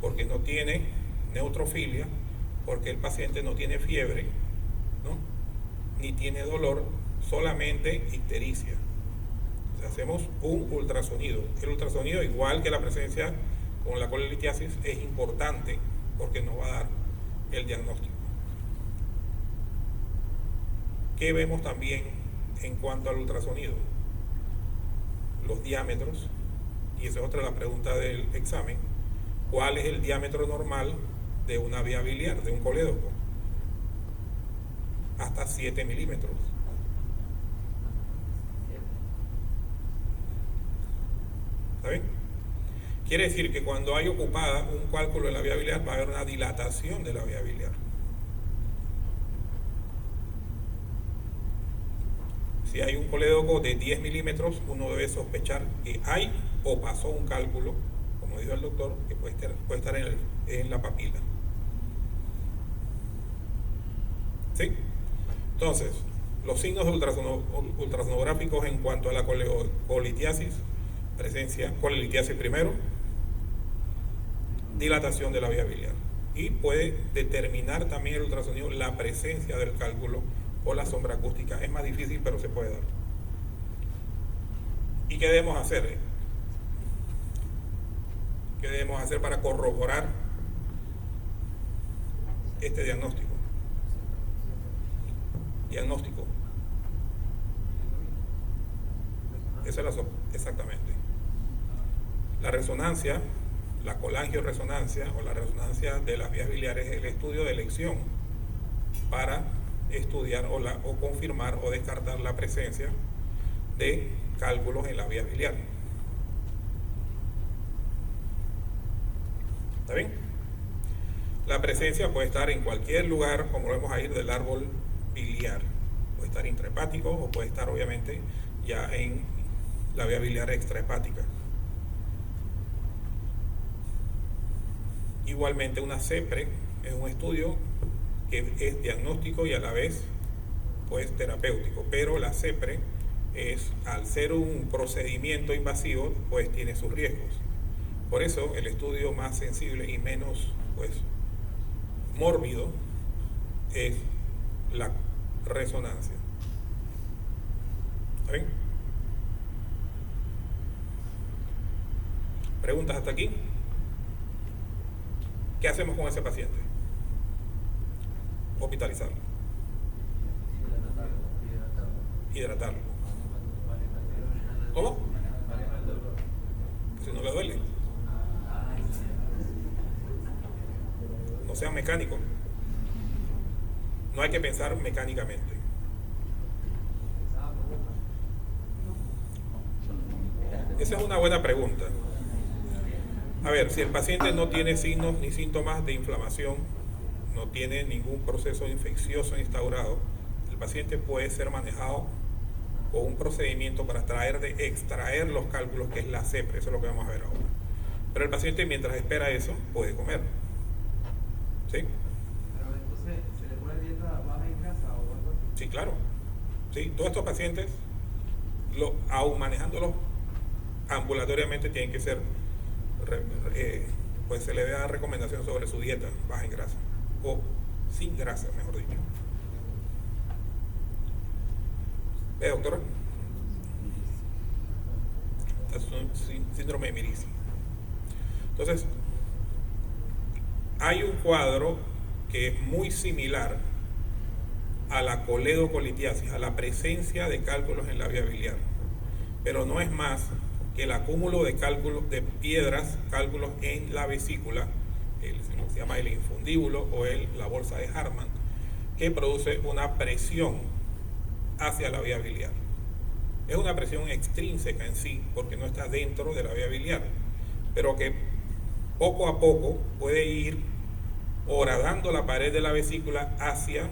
porque no tiene neutrofilia, porque el paciente no tiene fiebre, ¿no? Ni tiene dolor, solamente ictericia. O sea, hacemos un ultrasonido. El ultrasonido, igual que la presencia con la colelitiasis, es importante porque nos va a dar el diagnóstico. ¿Qué vemos también en cuanto al ultrasonido? Los diámetros, y esa es otra de la pregunta del examen. ¿Cuál es el diámetro normal de una vía biliar, de un colédoco? Hasta 7 milímetros. ¿Está bien? Quiere decir que cuando hay ocupada un cálculo en la vía biliar va a haber una dilatación de la vía biliar. Si hay un colédoco de 10 milímetros, uno debe sospechar que hay o pasó un cálculo, como dijo el doctor, que puede estar en la papila. ¿Sí? Entonces, los signos ultrasonográficos en cuanto a la colelitiasis: presencia, colelitiasis primero, dilatación de la vía biliar. Y puede determinar también el ultrasonido la presencia del cálculo o la sombra acústica. Es más difícil, pero se puede dar. ¿Y qué debemos hacer? ¿Qué debemos hacer para corroborar este diagnóstico? Diagnóstico. Esa es exactamente. La resonancia, la colangioresonancia o la resonancia de las vías biliares es el estudio de elección para estudiar o confirmar o descartar la presencia de cálculos en la vía biliar. ¿Está bien? La presencia puede estar en cualquier lugar, como vemos ahí, del árbol biliar. Puede estar intrahepático o puede estar obviamente ya en la vía biliar extrahepática. Igualmente una CEPRE es un estudio que es diagnóstico y a la vez pues terapéutico, pero la CEPRE es, al ser un procedimiento invasivo, pues tiene sus riesgos. Por eso el estudio más sensible y menos pues mórbido es la resonancia. ¿Está bien? ¿Preguntas hasta aquí? ¿Qué hacemos con ese paciente? Hospitalizarlo. hidratarlo. ¿Cómo? Si no le duele. No sean mecánicos. No hay que pensar mecánicamente. Esa es una buena pregunta. A ver, si el paciente no tiene signos ni síntomas de inflamación, no tiene ningún proceso infeccioso instaurado, el paciente puede ser manejado con un procedimiento para extraer los cálculos, que es la CEPRE, eso es lo que vamos a ver ahora. Pero el paciente, mientras espera eso, puede comer. ¿Sí? Pero entonces, ¿se le pone dieta baja en casa o algo así? Sí, claro. Sí, todos estos pacientes, aún manejándolos ambulatoriamente, tienen que ser, pues se le da recomendación sobre su dieta baja en grasa, o sin grasa, mejor dicho. Doctora, es un síndrome de Mirici. Entonces, hay un cuadro que es muy similar a la coledocolitiasis, a la presencia de cálculos en la vía biliar, pero no es más que el acúmulo de cálculos, de piedras, cálculos en la vesícula, se llama el infundíbulo o la bolsa de Hartmann, que produce una presión hacia la vía biliar. Es una presión extrínseca en sí, porque no está dentro de la vía biliar, pero que poco a poco puede ir horadando la pared de la vesícula hacia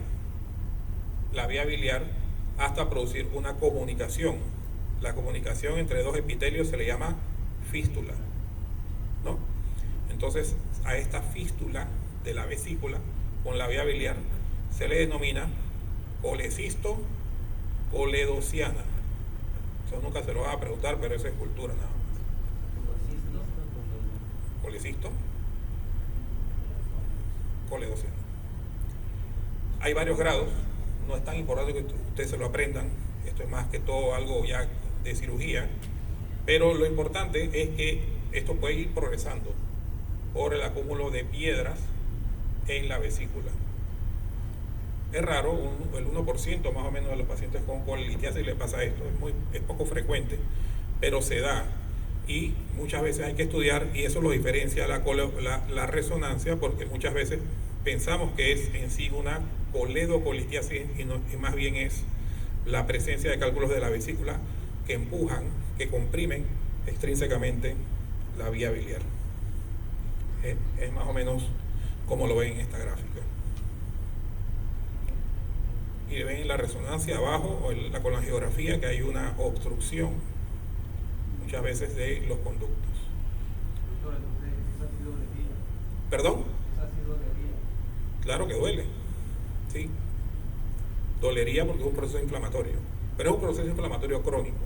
la vía biliar hasta producir una comunicación. La comunicación entre dos epitelios se le llama fístula, ¿no? Entonces, a esta fístula de la vesícula con la vía biliar se le denomina colecisto coledociana. Eso nunca se lo van a preguntar, pero eso es cultura nada más. Colecisto coledociana. Hay varios grados, no es tan importante que ustedes se lo aprendan, esto es más que todo algo ya de cirugía, pero lo importante es que esto puede ir progresando por el acúmulo de piedras en la vesícula. Es raro, el 1% más o menos de los pacientes con colelitiasis le pasa esto, es poco frecuente, pero se da y muchas veces hay que estudiar, y eso lo diferencia la resonancia, porque muchas veces pensamos que es en sí una coledocolitiasis y más bien es la presencia de cálculos de la vesícula que empujan, que comprimen extrínsecamente la vía biliar. Es más o menos como lo ven en esta gráfica. Y ven en la resonancia abajo, o en la colangiografía, que hay una obstrucción muchas veces de los conductos. Doctor, entonces, ¿esa ha sido de día? ¿Perdón? ¿Esa ha sido de día? Claro que duele, sí. Dolería porque es un proceso inflamatorio, pero es un proceso inflamatorio crónico.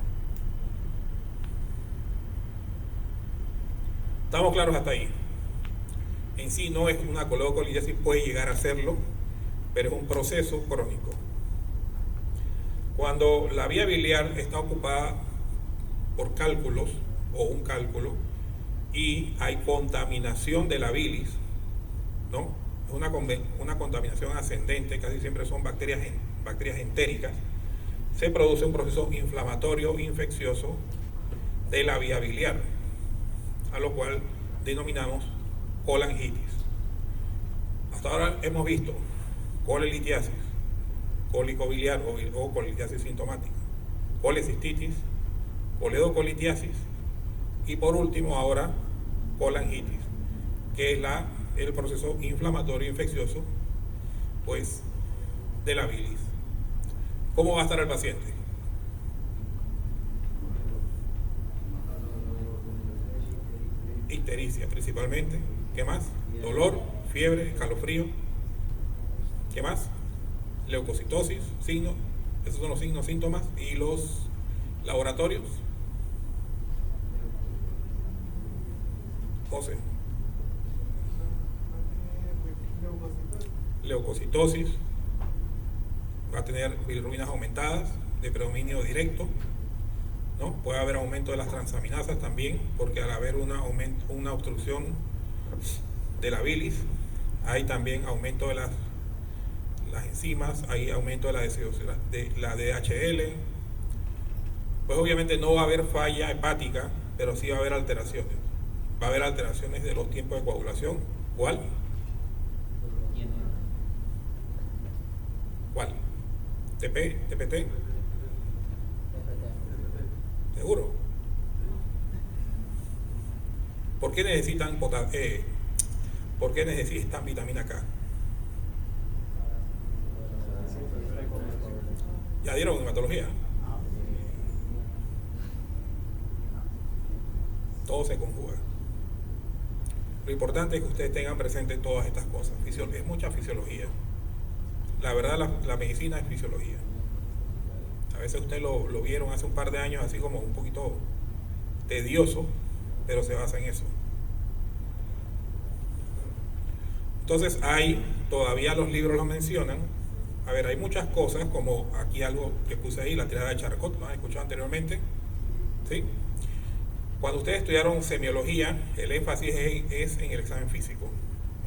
¿Estamos claros hasta ahí? En sí no es una coledocolitiasis, puede llegar a serlo, pero es un proceso crónico. Cuando la vía biliar está ocupada por cálculos o un cálculo y hay contaminación de la bilis, ¿no? Es una contaminación ascendente, casi siempre son bacterias entéricas, se produce un proceso inflamatorio infeccioso de la vía biliar, a lo cual denominamos colangitis. Hasta ahora hemos visto colelitiasis, cólico biliar o colelitiasis sintomática, colecistitis, coledocolitiasis y por último ahora colangitis, que es el proceso inflamatorio infeccioso pues de la bilis. ¿Cómo va a estar el paciente? Ictericia principalmente. ¿Qué más? Dolor, fiebre, escalofrío. ¿Qué más? Leucocitosis, signos. Esos son los signos, síntomas. Y los laboratorios. José. Leucocitosis. Va a tener bilirrubinas aumentadas de predominio directo, ¿no? Puede haber aumento de las transaminasas también, porque al haber una obstrucción de la bilis, hay también aumento de las enzimas, hay aumento de la DHL, pues obviamente no va a haber falla hepática, pero sí va a haber alteraciones. Va a haber alteraciones de los tiempos de coagulación. ¿Cuál? ¿Cuál? ¿TP? ¿TPT? ¿Seguro? ¿Por qué necesitan vitamina K? ¿Ya dieron hematología? Todo se conjuga. Lo importante es que ustedes tengan presente todas estas cosas. Es mucha fisiología. La verdad, la medicina es fisiología. A veces ustedes lo vieron hace un par de años así como un poquito tedioso, pero se basa en eso. Entonces todavía los libros lo mencionan. A ver, hay muchas cosas, como aquí algo que puse ahí, la tirada de Charcot, ¿lo han escuchado anteriormente? ¿Sí? Cuando ustedes estudiaron semiología, el énfasis es en el examen físico,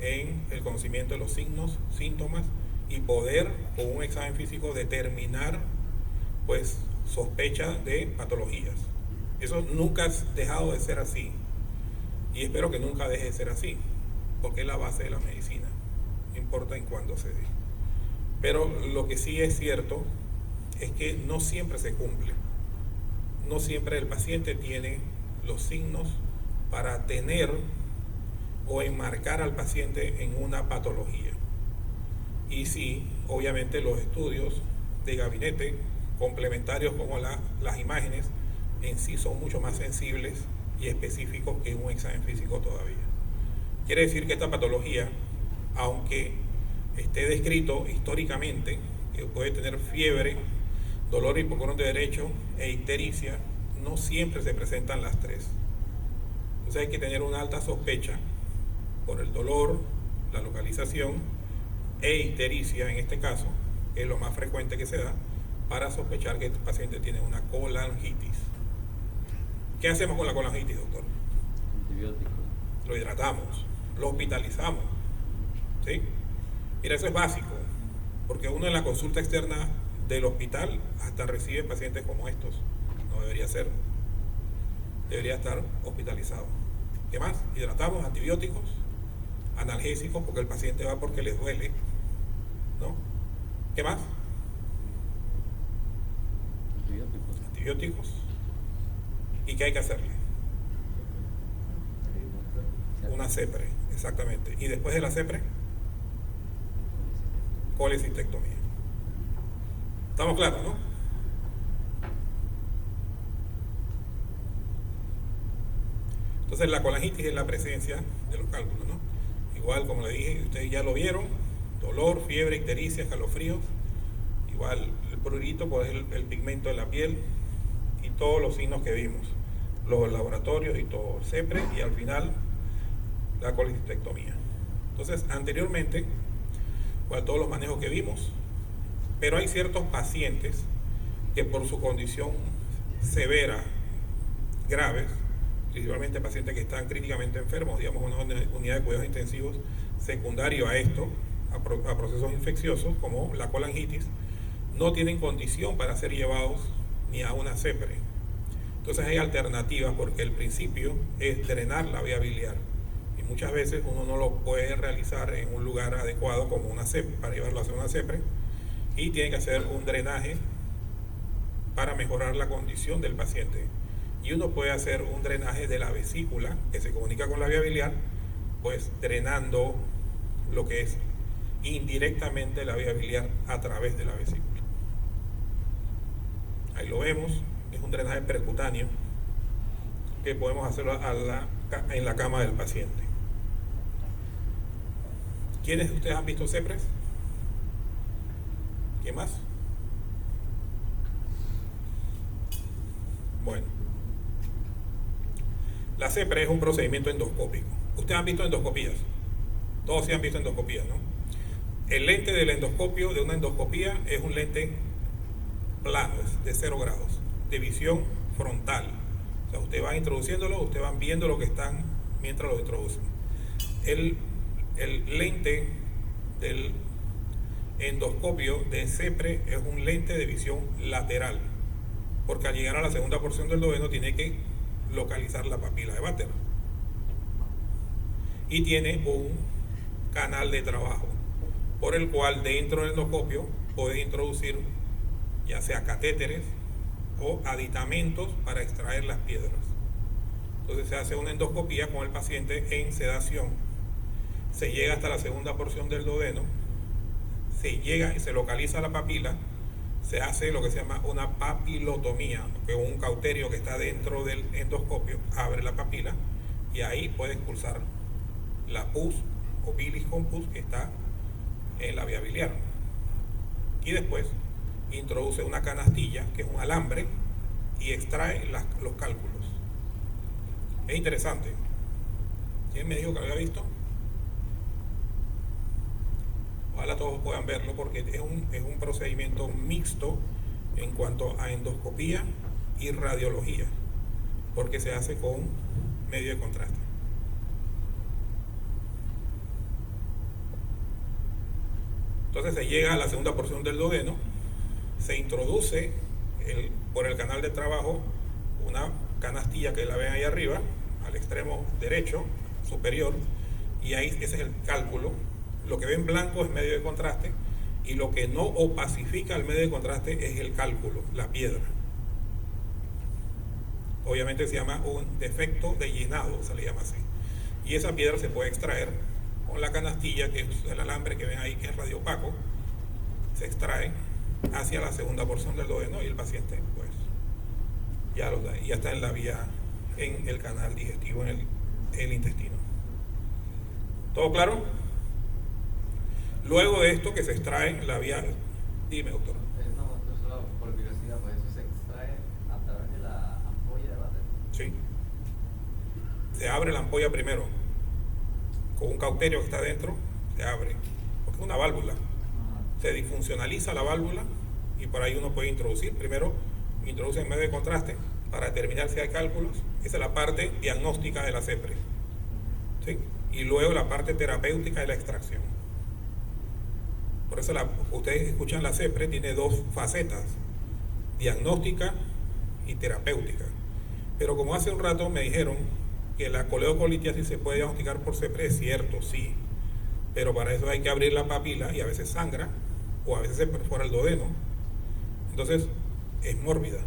en el conocimiento de los signos, síntomas, y poder con un examen físico determinar pues sospecha de patologías. Eso nunca ha dejado de ser así, y espero que nunca deje de ser así, porque es la base de la medicina, no importa en cuándo se dé. Pero lo que sí es cierto es que no siempre se cumple, no siempre el paciente tiene los signos para tener o enmarcar al paciente en una patología. Y sí, obviamente los estudios de gabinete complementarios como las imágenes en sí son mucho más sensibles y específicos que un examen físico todavía. Quiere decir que esta patología, aunque esté descrito históricamente, que puede tener fiebre, dolor hipocondrio derecho e ictericia, no siempre se presentan las tres. Entonces hay que tener una alta sospecha por el dolor, la localización e ictericia en este caso, que es lo más frecuente que se da, para sospechar que este paciente tiene una colangitis. ¿Qué hacemos con la colangitis, doctor? Antibióticos. Lo hidratamos, lo hospitalizamos, ¿sí? Mira, eso es básico, porque uno en la consulta externa del hospital hasta recibe pacientes como estos. No debería ser. Debería estar hospitalizado. ¿Qué más? Hidratamos, antibióticos, analgésicos, porque el paciente va porque le duele, ¿no? ¿Qué más? Antibióticos. ¿Y qué hay que hacerle? Una CEPRE, exactamente. Y después de la CEPRE, colecistectomía. ¿Estamos claros, no? Entonces la colangitis es la presencia de los cálculos, ¿no? Igual, como le dije, ustedes ya lo vieron, dolor, fiebre, ictericia, escalofríos. Igual el prurito, pues el pigmento de la piel y todos los signos que vimos, los laboratorios y todo, CEPRE, y al final la colecistectomía. Entonces, anteriormente, pues todos los manejos que vimos, pero hay ciertos pacientes que por su condición severa, graves, principalmente pacientes que están críticamente enfermos, digamos una unidad de cuidados intensivos secundario a esto, a procesos infecciosos como la colangitis, no tienen condición para ser llevados ni a una CEPRE. Entonces hay alternativas, porque el principio es drenar la vía biliar, y muchas veces uno no lo puede realizar en un lugar adecuado como una CEPRE, para llevarlo a hacer una CEPRE, y tiene que hacer un drenaje para mejorar la condición del paciente. Y uno puede hacer un drenaje de la vesícula, que se comunica con la vía biliar, pues drenando lo que es indirectamente la vía biliar a través de la vesícula. Ahí lo vemos, es un drenaje percutáneo que podemos hacerlo en la cama del paciente. ¿Quiénes de ustedes han visto CEPRES? ¿Qué más? Bueno, la CEPRE es un procedimiento endoscópico. Ustedes han visto endoscopías, todos sí han visto endoscopías, ¿no? El lente del endoscopio, de una endoscopía, es un lente plano, es de 0 grados, de visión frontal. O sea, ustedes van introduciéndolo, ustedes van viendo lo que están mientras lo introducen. El lente del endoscopio de CEPRE es un lente de visión lateral. porque al llegar a la segunda porción del duodeno tiene que localizar la papila de Vater y tiene un canal de trabajo por el cual dentro del endoscopio puede introducir ya sea catéteres o aditamentos para extraer las piedras. Entonces se hace una endoscopía con el paciente en sedación, se llega hasta la segunda porción del duodeno, se llega y se localiza la papila, se hace lo que se llama una papilotomía, que es un cauterio que está dentro del endoscopio, abre la papila y ahí puede expulsar la pus o bilis con pus que está en la vía biliar. Y después introduce una canastilla, que es un alambre, y extrae los cálculos. Es interesante. ¿Quién me dijo que lo había visto? Ojalá todos puedan verlo porque es un procedimiento mixto en cuanto a endoscopía y radiología, porque se hace con medio de contraste. Entonces se llega a la segunda porción del duodeno, se introduce por el canal de trabajo una canastilla que la ven ahí arriba, al extremo derecho, superior, y ahí ese es el cálculo. Lo que ven blanco es medio de contraste y lo que no opacifica el medio de contraste es el cálculo, la piedra. Obviamente se llama un defecto de llenado, se le llama así. Y esa piedra se puede extraer con la canastilla, que es el alambre que ven ahí, que es radiopaco, se extrae hacia la segunda porción del duodeno y el paciente pues ya está en la vía, en el canal digestivo, en el intestino. ¿Todo claro? Luego de esto que se extrae la vía... Dime, doctor. No, doctor, solo por curiosidad, pues eso se extrae a través de la ampolla de Vater. Sí. Se abre la ampolla primero, con un cauterio que está dentro, se abre, porque es una válvula. Se disfuncionaliza la válvula y por ahí uno puede introducir. Primero introduce en medio de contraste para determinar si hay cálculos. Esa es la parte diagnóstica de la CEPRE. ¿Sí? Y luego la parte terapéutica de la extracción. Por eso ustedes escuchan la CEPRE, tiene dos facetas, diagnóstica y terapéutica. Pero como hace un rato me dijeron que la coledocolitiasis se puede diagnosticar por CEPRE, es cierto, sí. Pero para eso hay que abrir la papila y a veces sangra o a veces se perfora el duodeno. Entonces es mórbida.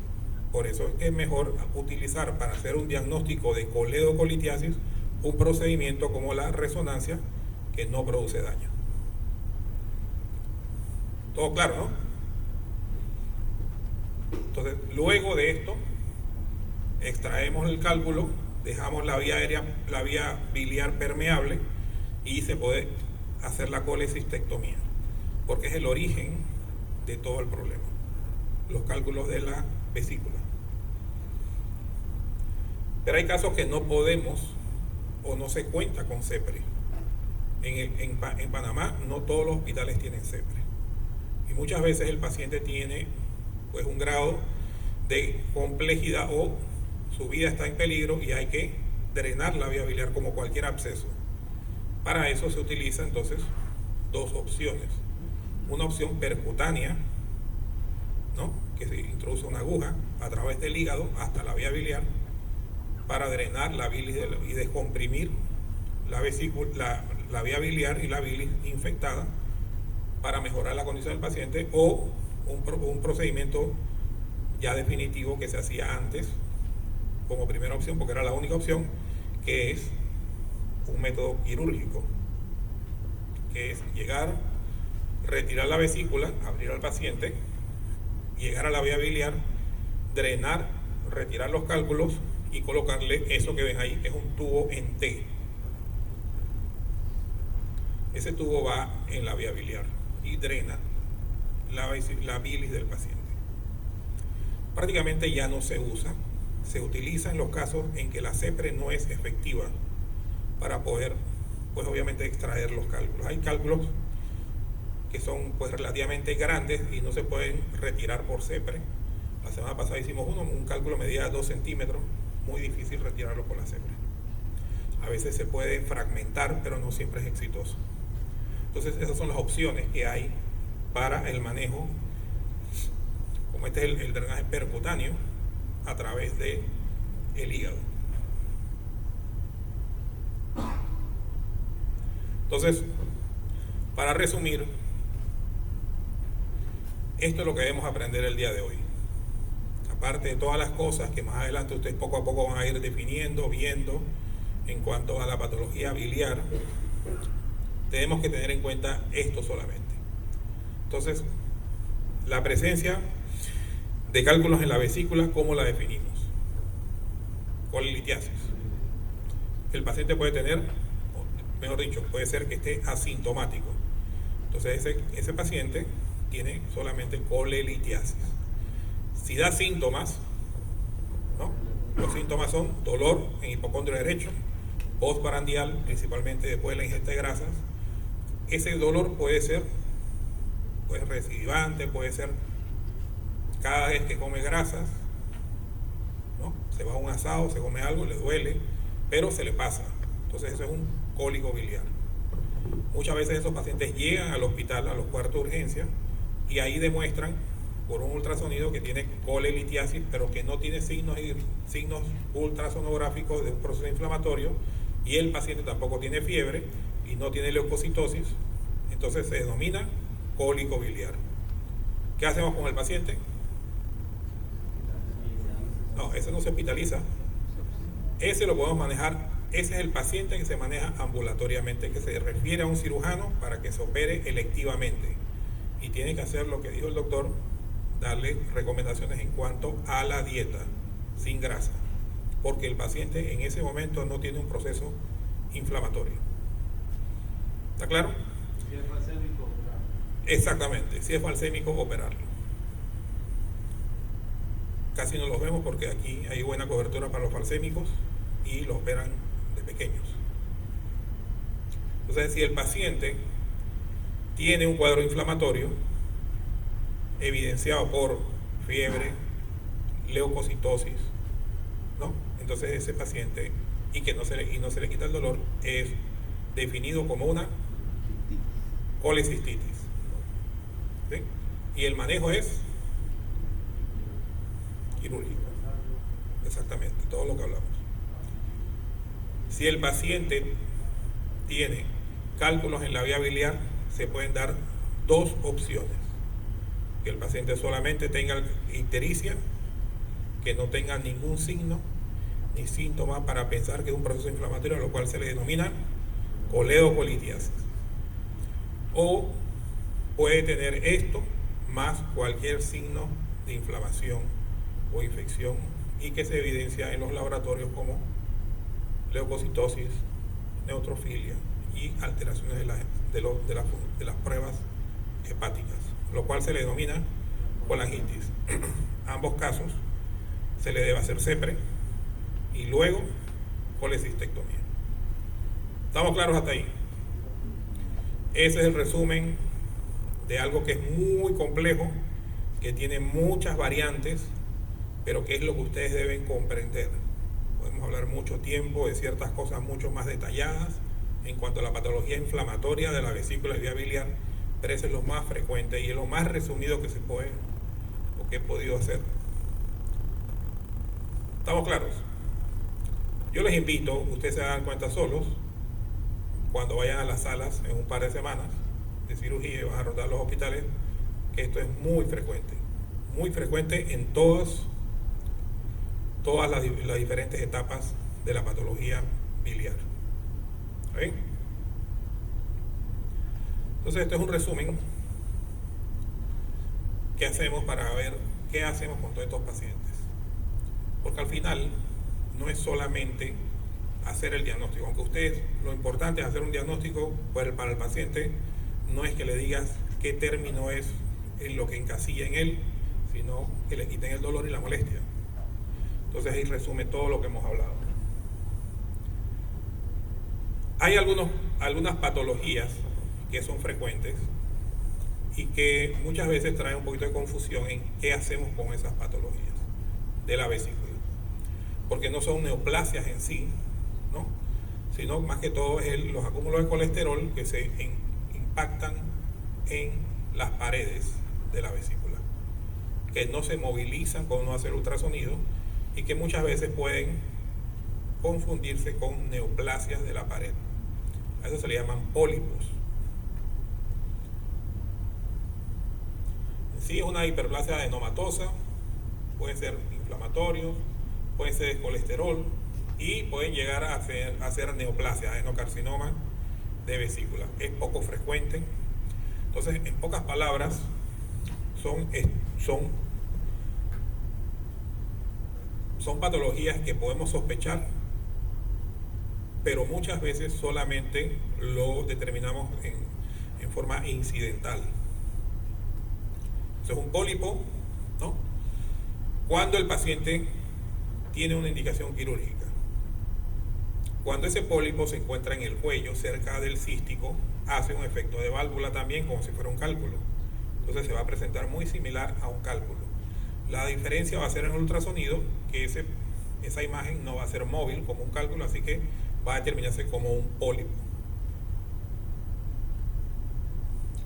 Por eso es mejor utilizar para hacer un diagnóstico de coledocolitiasis un procedimiento como la resonancia que no produce daño. ¿Todo claro, no? Entonces, luego de esto, extraemos el cálculo, dejamos la vía aérea, la vía biliar permeable y se puede hacer la colecistectomía, porque es el origen de todo el problema, los cálculos de la vesícula. Pero hay casos que no podemos o no se cuenta con CEPRE. En Panamá no todos los hospitales tienen CEPRE. Y muchas veces el paciente tiene pues un grado de complejidad o su vida está en peligro y hay que drenar la vía biliar como cualquier absceso. Para eso se utiliza entonces dos opciones. Una opción percutánea, ¿no?, que se introduce una aguja a través del hígado hasta la vía biliar para drenar la bilis y descomprimir la vesícula, la vía biliar y la bilis infectada para mejorar la condición del paciente, o un procedimiento ya definitivo que se hacía antes como primera opción, porque era la única opción, que es un método quirúrgico, que es llegar, retirar la vesícula, abrir al paciente, llegar a la vía biliar, drenar, retirar los cálculos y colocarle eso que ven ahí, que es un tubo en T. Ese tubo va en la vía biliar y drena la bilis del paciente. Prácticamente ya no se usa, se utiliza en los casos en que la CEPRE no es efectiva para poder, pues obviamente, extraer los cálculos. Hay cálculos que son pues relativamente grandes y no se pueden retirar por CEPRE. La semana pasada hicimos un cálculo medía 2 centímetros, muy difícil retirarlo por la CEPRE. A veces se puede fragmentar, pero no siempre es exitoso. Entonces esas son las opciones que hay para el manejo como este es el drenaje percutáneo, a través de el hígado. Entonces, para resumir, esto es lo que debemos aprender el día de hoy. Aparte de todas las cosas que más adelante ustedes poco a poco van a ir definiendo, viendo en cuanto a la patología biliar, tenemos que tener en cuenta esto solamente. Entonces, la presencia de cálculos en la vesícula, ¿cómo la definimos? Colelitiasis. El paciente puede tener, mejor dicho, puede ser que esté asintomático. Entonces ese paciente tiene solamente colelitiasis. Si da síntomas, ¿no? Los síntomas son dolor en hipocondrio derecho, postprandial, principalmente después de la ingesta de grasas. Ese dolor puede ser recidivante, puede ser cada vez que come grasas, ¿no? Se va a un asado, se come algo, le duele, pero se le pasa. Entonces eso es un cólico biliar. Muchas veces esos pacientes llegan al hospital, a los cuartos de urgencia, y ahí demuestran por un ultrasonido que tiene colelitiasis, pero que no tiene signos ultrasonográficos de un proceso inflamatorio, y el paciente tampoco tiene fiebre y no tiene leucocitosis. Entonces se denomina cólico biliar. ¿Qué hacemos con el paciente? No, ese no se hospitaliza. Ese lo podemos manejar. Ese es el paciente que se maneja ambulatoriamente, que se refiere a un cirujano para que se opere electivamente. Y tiene que hacer lo que dijo el doctor, darle recomendaciones en cuanto a la dieta, sin grasa, porque el paciente en ese momento no tiene un proceso inflamatorio. ¿Está claro? Si es falsémico, operarlo. Exactamente, si es falsémico, operarlo. Casi no los vemos porque aquí hay buena cobertura para los falsémicos y los operan de pequeños. Entonces, si el paciente tiene un cuadro inflamatorio evidenciado por fiebre, leucocitosis, ¿no? Entonces ese paciente, y que no se le quita el dolor, es definido como una colecistitis, ¿sí? Y el manejo es quirúrgico. Exactamente, todo lo que hablamos. Si el paciente tiene cálculos en la vía biliar, se pueden dar dos opciones: que el paciente solamente tenga ictericia, que no tenga ningún signo ni síntoma para pensar que es un proceso inflamatorio, lo cual se le denomina coledocolitiasis, o puede tener esto más cualquier signo de inflamación o infección y que se evidencia en los laboratorios como leucocitosis, neutrofilia y alteraciones de las pruebas hepáticas, lo cual se le denomina colangitis. Ambos casos se le debe hacer CEPRE y luego colecistectomía. ¿Estamos claros hasta ahí? Ese es el resumen de algo que es muy complejo, que tiene muchas variantes, pero que es lo que ustedes deben comprender. Podemos hablar mucho tiempo de ciertas cosas mucho más detalladas en cuanto a la patología inflamatoria de la vesícula y vía biliar, pero ese es lo más frecuente y es lo más resumido que se puede o que he podido hacer. ¿Estamos claros? Yo les invito, ustedes se dan cuenta solos, cuando vayan a las salas en un par de semanas de cirugía y van a rotar los hospitales, que esto es muy frecuente en todas las diferentes etapas de la patología biliar. ¿Está bien? Entonces este es un resumen que hacemos para ver qué hacemos con todos estos pacientes, porque al final no es solamente hacer el diagnóstico, aunque ustedes, lo importante es hacer un diagnóstico para el paciente, no es que le digas qué término es en lo que encasilla en él, sino que le quiten el dolor y la molestia. Entonces ahí resume todo lo que hemos hablado. Hay algunas patologías que son frecuentes y que muchas veces traen un poquito de confusión en qué hacemos con esas patologías de la vesícula, porque no son neoplasias en sí, ¿no? Sino más que todo es los acúmulos de colesterol que se impactan en las paredes de la vesícula, que no se movilizan con no hacer ultrasonido y que muchas veces pueden confundirse con neoplasias de la pared. A eso se le llaman pólipos. Si es una hiperplasia adenomatosa, pueden ser inflamatorios, pueden ser colesterol y pueden llegar a ser neoplasia, adenocarcinoma de vesícula. Es poco frecuente. Entonces, en pocas palabras, son patologías que podemos sospechar, pero muchas veces solamente lo determinamos en forma incidental. Eso es un pólipo, ¿no? Cuando el paciente tiene una indicación quirúrgica. Cuando ese pólipo se encuentra en el cuello, cerca del cístico, hace un efecto de válvula también, como si fuera un cálculo. Entonces se va a presentar muy similar a un cálculo. La diferencia va a ser en el ultrasonido, que esa imagen no va a ser móvil como un cálculo, así que va a determinarse como un pólipo.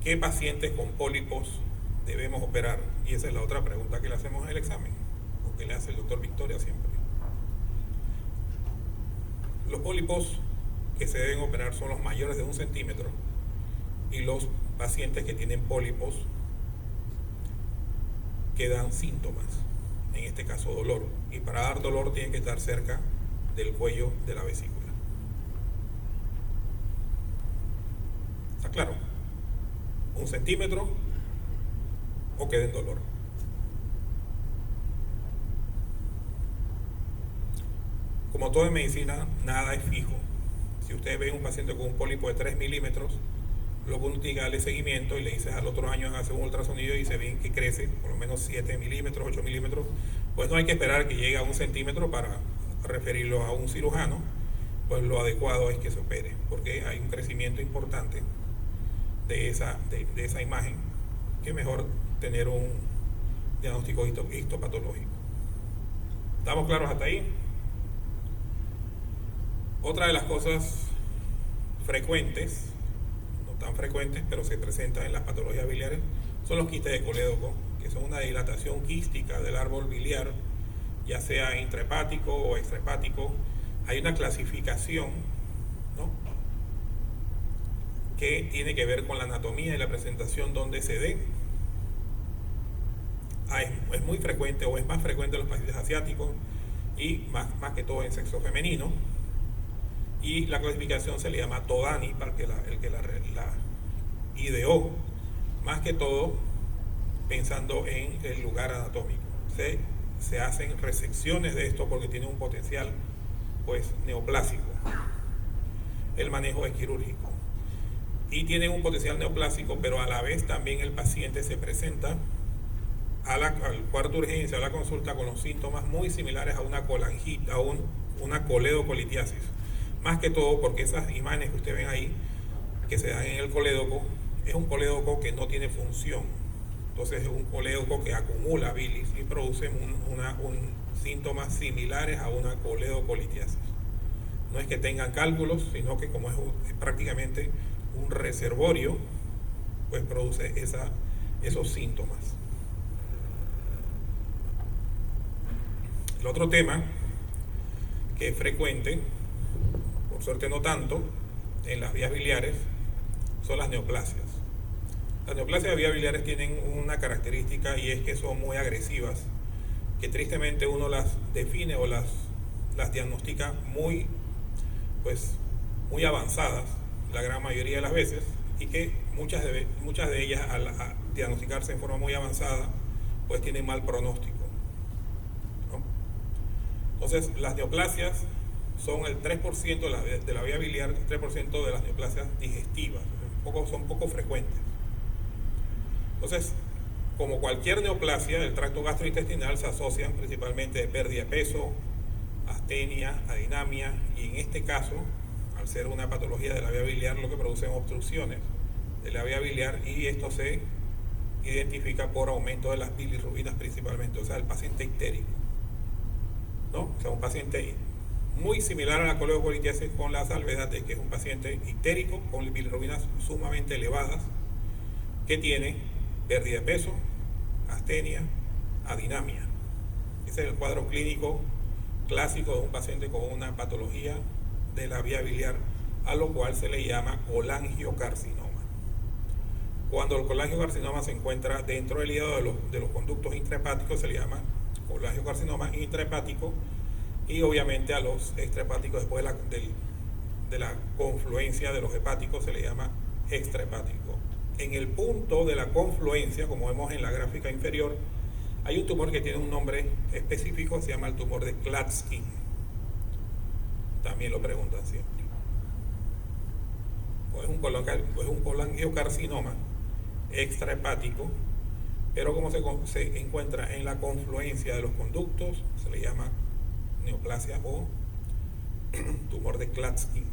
¿Qué pacientes con pólipos debemos operar? Y esa es la otra pregunta que le hacemos en el examen, o que le hace el doctor Victoria siempre. Los pólipos que se deben operar son los mayores de 1 centímetro y los pacientes que tienen pólipos que dan síntomas, en este caso dolor, y para dar dolor tiene que estar cerca del cuello de la vesícula. ¿Está claro? 1 centímetro o que den dolor. Como todo en medicina, nada es fijo. Si usted ve un paciente con un pólipo de 3 milímetros, lo que uno tiene que darle seguimiento y le dices al otro año hace un ultrasonido y se ve que crece por lo menos 7 milímetros, 8 milímetros, pues no hay que esperar que llegue a 1 centímetro para referirlo a un cirujano, pues lo adecuado es que se opere, porque hay un crecimiento importante de esa imagen, que mejor tener un diagnóstico histopatológico. ¿Estamos claros hasta ahí? Otra de las cosas frecuentes, no tan frecuentes, pero se presentan en las patologías biliares, son los quistes de colédoco, que son una dilatación quística del árbol biliar, ya sea intrahepático o extrahepático. Hay una clasificación, ¿no?, que tiene que ver con la anatomía y la presentación donde se dé. Es muy frecuente, o es más frecuente en los países asiáticos y más que todo en sexo femenino. Y la clasificación se le llama Todani, para el que la ideó, más que todo pensando en el lugar anatómico. Se hacen resecciones de esto porque tiene un potencial, pues, neoplásico. El manejo es quirúrgico y tienen un potencial neoplásico, pero a la vez también el paciente se presenta al cuarto de urgencia, a la consulta, con los síntomas muy similares a una colangita, a una coledocolitiasis. Más que todo porque esas imágenes que ustedes ven ahí, que se dan en el colédoco, es un colédoco que no tiene función. Entonces es un colédoco que acumula bilis y produce síntomas similares a una coledocolitiasis. No es que tengan cálculos, sino que como es prácticamente un reservorio, pues produce esos síntomas. El otro tema que es frecuente, por suerte no tanto, en las vías biliares, son las neoplasias. Las neoplasias de vías biliares tienen una característica, y es que son muy agresivas, que tristemente uno las define o las diagnostica muy avanzadas, la gran mayoría de las veces, y que muchas de ellas, al diagnosticarse en forma muy avanzada, pues tienen mal pronóstico, ¿no? Entonces, las neoplasias son el 3% de la vía biliar, 3% de las neoplasias digestivas, son poco frecuentes. Entonces, como cualquier neoplasia del tracto gastrointestinal, se asocian principalmente de pérdida de peso, astenia, adinamia, y en este caso, al ser una patología de la vía biliar, lo que producen obstrucciones de la vía biliar, y esto se identifica por aumento de las bilirrubinas principalmente, o sea, el paciente ictérico, ¿no? O sea, un paciente muy similar a la coledocolitiasis, con la salvedad de que es un paciente ictérico con bilirrubinas sumamente elevadas, que tiene pérdida de peso, astenia, adinamia. Ese es el cuadro clínico clásico de un paciente con una patología de la vía biliar, a lo cual se le llama colangiocarcinoma. Cuando el colangiocarcinoma se encuentra dentro del hígado de los conductos intrahepáticos, se le llama colangiocarcinoma intrahepático, y obviamente a los extrahepáticos, después de la confluencia de los hepáticos, se le llama extrahepático. En el punto de la confluencia, como vemos en la gráfica inferior, hay un tumor que tiene un nombre específico, se llama el tumor de Klatskin. También lo preguntan siempre. O es un colangiocarcinoma extrahepático, pero como se encuentra en la confluencia de los conductos, se le llama neoplasia o tumor de Klatskin.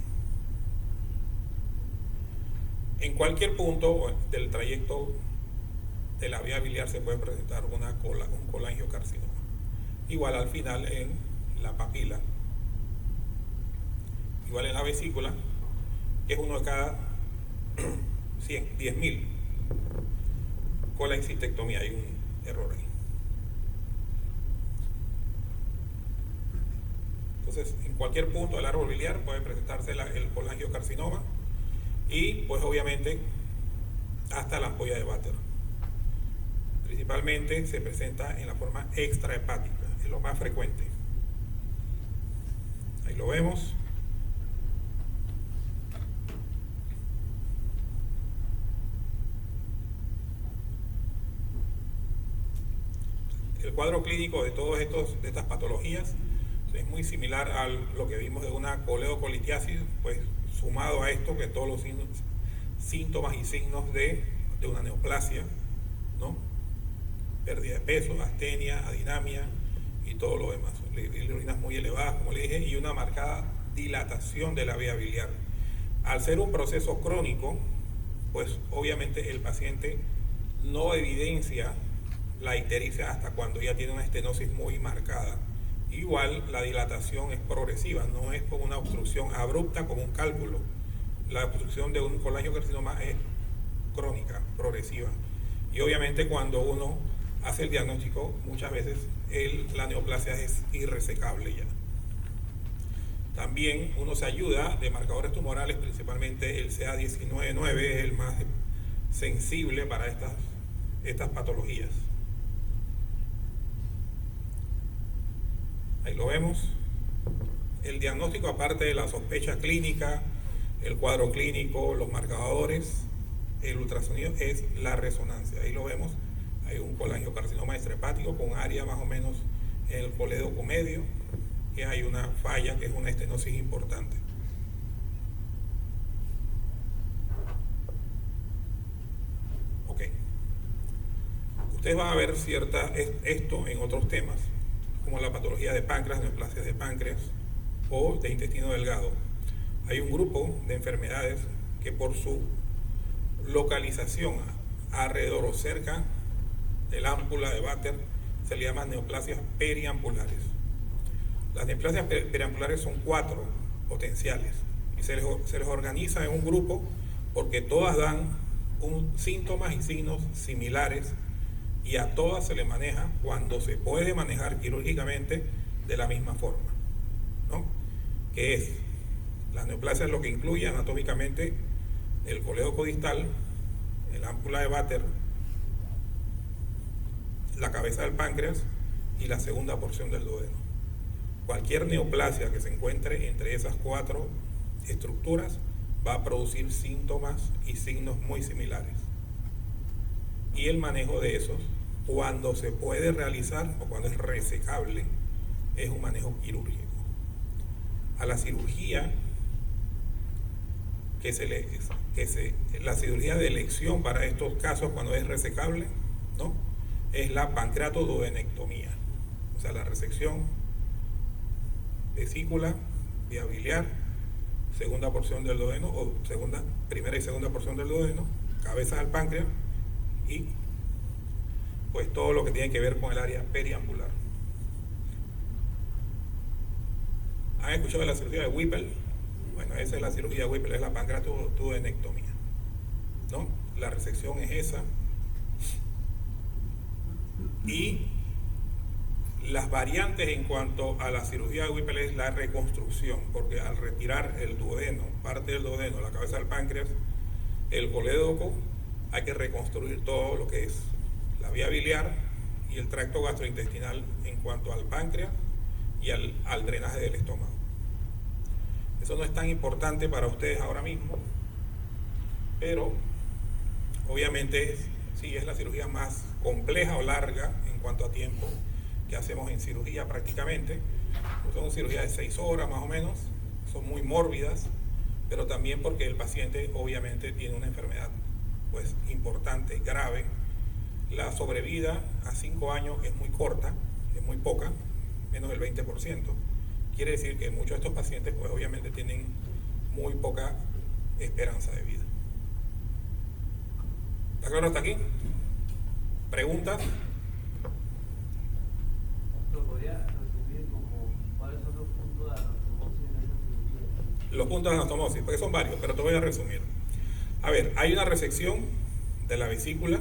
En cualquier punto del trayecto de la vía biliar se puede presentar un colangiocarcinoma. Igual al final en la papila, igual en la vesícula, que es uno de cada 10.000. Colencistectomía, hay un error ahí. Entonces, en cualquier punto del árbol biliar puede presentarse el colangiocarcinoma, y pues obviamente hasta la ampolla de Vater. Principalmente se presenta en la forma extrahepática, es lo más frecuente. Ahí lo vemos. El cuadro clínico de todos de estas patologías es muy similar a lo que vimos de una coledocolitiasis, pues sumado a esto que todos los síntomas y signos de una neoplasia, ¿no? Pérdida de peso, astenia, adinamia y todo lo demás. Bilirrubinas muy elevadas, como le dije, y una marcada dilatación de la vía biliar. Al ser un proceso crónico, pues obviamente el paciente no evidencia la ictericia hasta cuando ya tiene una estenosis muy marcada. Igual la dilatación es progresiva, no es como una obstrucción abrupta como un cálculo. La obstrucción de un colangiocarcinoma es crónica, progresiva. Y obviamente cuando uno hace el diagnóstico, muchas veces la neoplasia es irresecable ya. También uno se ayuda de marcadores tumorales, principalmente el CA19-9 es el más sensible para estas patologías. Ahí lo vemos. El diagnóstico, aparte de la sospecha clínica, el cuadro clínico, los marcadores, el ultrasonido, es la resonancia. Ahí lo vemos. Hay un colangiocarcinoma extrahepático con área más o menos en el colédoco medio, y hay una falla que es una estenosis importante. Ok. Ustedes van a ver esto en otros temas, como la patología de páncreas, neoplasias de páncreas o de intestino delgado. Hay un grupo de enfermedades que por su localización alrededor o cerca de la ámpula de Vater se le llaman neoplasias periampulares. Las neoplasias periampulares son 4 potenciales y se les organiza en un grupo porque todas dan síntomas y signos similares, y a todas se le maneja cuando se puede manejar quirúrgicamente de la misma forma, ¿no? Que es, la neoplasia es lo que incluye anatómicamente el colédoco distal, el ámpula de Vater, la cabeza del páncreas y la segunda porción del duodeno. Cualquier neoplasia que se encuentre entre esas 4 estructuras va a producir síntomas y signos muy similares. Y el manejo de esos, cuando se puede realizar o cuando es resecable, es un manejo quirúrgico. A la cirugía la cirugía de elección para estos casos cuando es resecable, ¿no?, es la pancreatoduodenectomía, o sea, la resección vesícula, vía biliar, segunda porción del duodeno, o primera y segunda porción del duodeno, cabeza del páncreas, y pues todo lo que tiene que ver con el área periampular. ¿Han escuchado de la cirugía de Whipple? Bueno, esa es la cirugía de Whipple, es la pancreatoduodenectomía, ¿no? La resección es esa. Y Las variantes en cuanto a la cirugía de Whipple es la reconstrucción, porque al retirar el duodeno, parte del duodeno, la cabeza del páncreas, el colédoco, hay que reconstruir todo lo que es la vía biliar y el tracto gastrointestinal en cuanto al páncreas y al drenaje del estómago. Eso no es tan importante para ustedes ahora mismo, pero obviamente sí es la cirugía más compleja o larga en cuanto a tiempo que hacemos en cirugía prácticamente. Son cirugías de 6 horas más o menos, son muy mórbidas, pero también porque el paciente obviamente tiene una enfermedad pues importante, grave. La sobrevida a 5 años es muy corta, es muy poca, menos del 20%. Quiere decir que muchos de estos pacientes pues obviamente tienen muy poca esperanza de vida. ¿Está claro hasta aquí? ¿Preguntas? ¿Lo podría resumir como cuáles son los puntos de anastomosis en esa cirugía? Los puntos de anastomosis, porque son varios, pero te voy a resumir. A ver, hay una resección de la vesícula,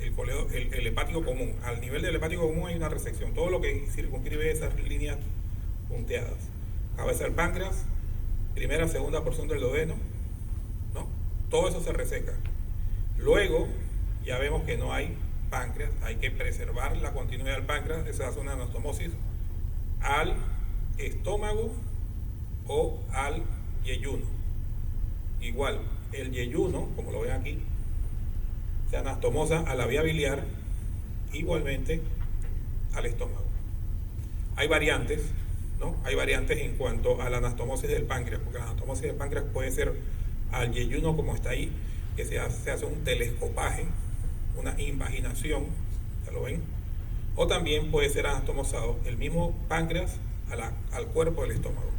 el hepático común. Al nivel del hepático común hay una resección. Todo lo que circunscribe esas líneas punteadas. Cabeza del páncreas, primera, segunda porción del duodeno, ¿no? Todo eso se reseca. Luego, ya vemos que no hay páncreas, hay que preservar la continuidad del páncreas, se hace una anastomosis al estómago o al yeyuno. Igual, el yeyuno, como lo ven aquí, se anastomosa a la vía biliar, igualmente al estómago. Hay variantes, ¿no? Hay variantes en cuanto a la anastomosis del páncreas, porque la anastomosis del páncreas puede ser al yeyuno como está ahí, que se hace un telescopaje, una invaginación, ¿ya lo ven? O también puede ser anastomosado el mismo páncreas al cuerpo del estómago.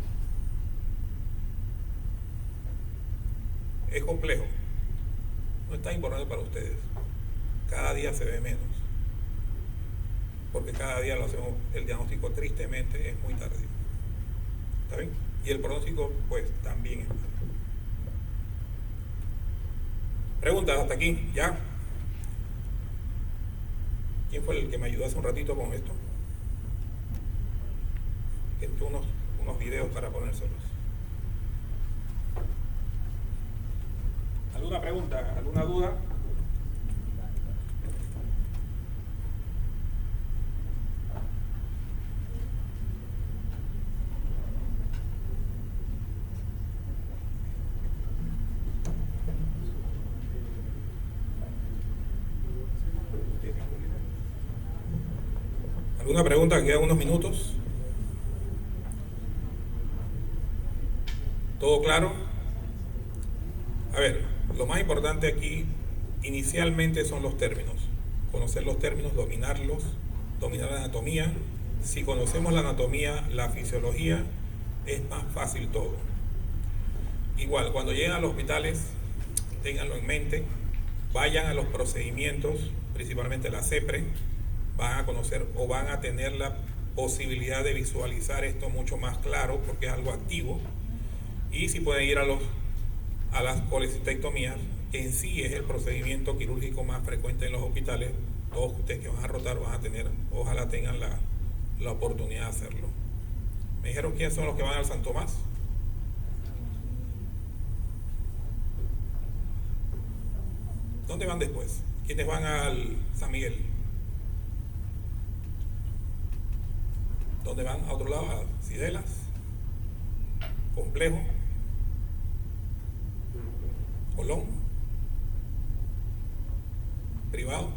Es complejo, no es tan importante para ustedes. Cada día se ve menos, porque cada día lo hacemos, el diagnóstico tristemente es muy tardío. ¿Está bien? Y el pronóstico pues también es malo. Preguntas hasta aquí, ¿ya? ¿Quién fue el que me ayudó hace un ratito con esto? Que tuvo unos videos para ponérselos. ¿Alguna pregunta? ¿Alguna duda? ¿Alguna pregunta? Quedan unos minutos. ¿Todo claro? A ver, lo más importante aquí inicialmente son los términos. Conocer los términos, dominarlos, dominar la anatomía. Si conocemos la anatomía, la fisiología, es más fácil todo. Igual, cuando lleguen a los hospitales, ténganlo en mente, vayan a los procedimientos, principalmente la CEPRE, van a conocer o van a tener la posibilidad de visualizar esto mucho más claro porque es algo activo. Y si pueden ir a las colecistectomías, que en sí es el procedimiento quirúrgico más frecuente en los hospitales, todos ustedes que van a rotar van a tener, ojalá tengan la oportunidad de hacerlo. ¿Me dijeron quiénes son los que van al San Tomás? ¿Dónde van después? ¿Quiénes van al San Miguel? ¿Dónde van? A otro lado, a Cidelas, Complejo, Colón, privados,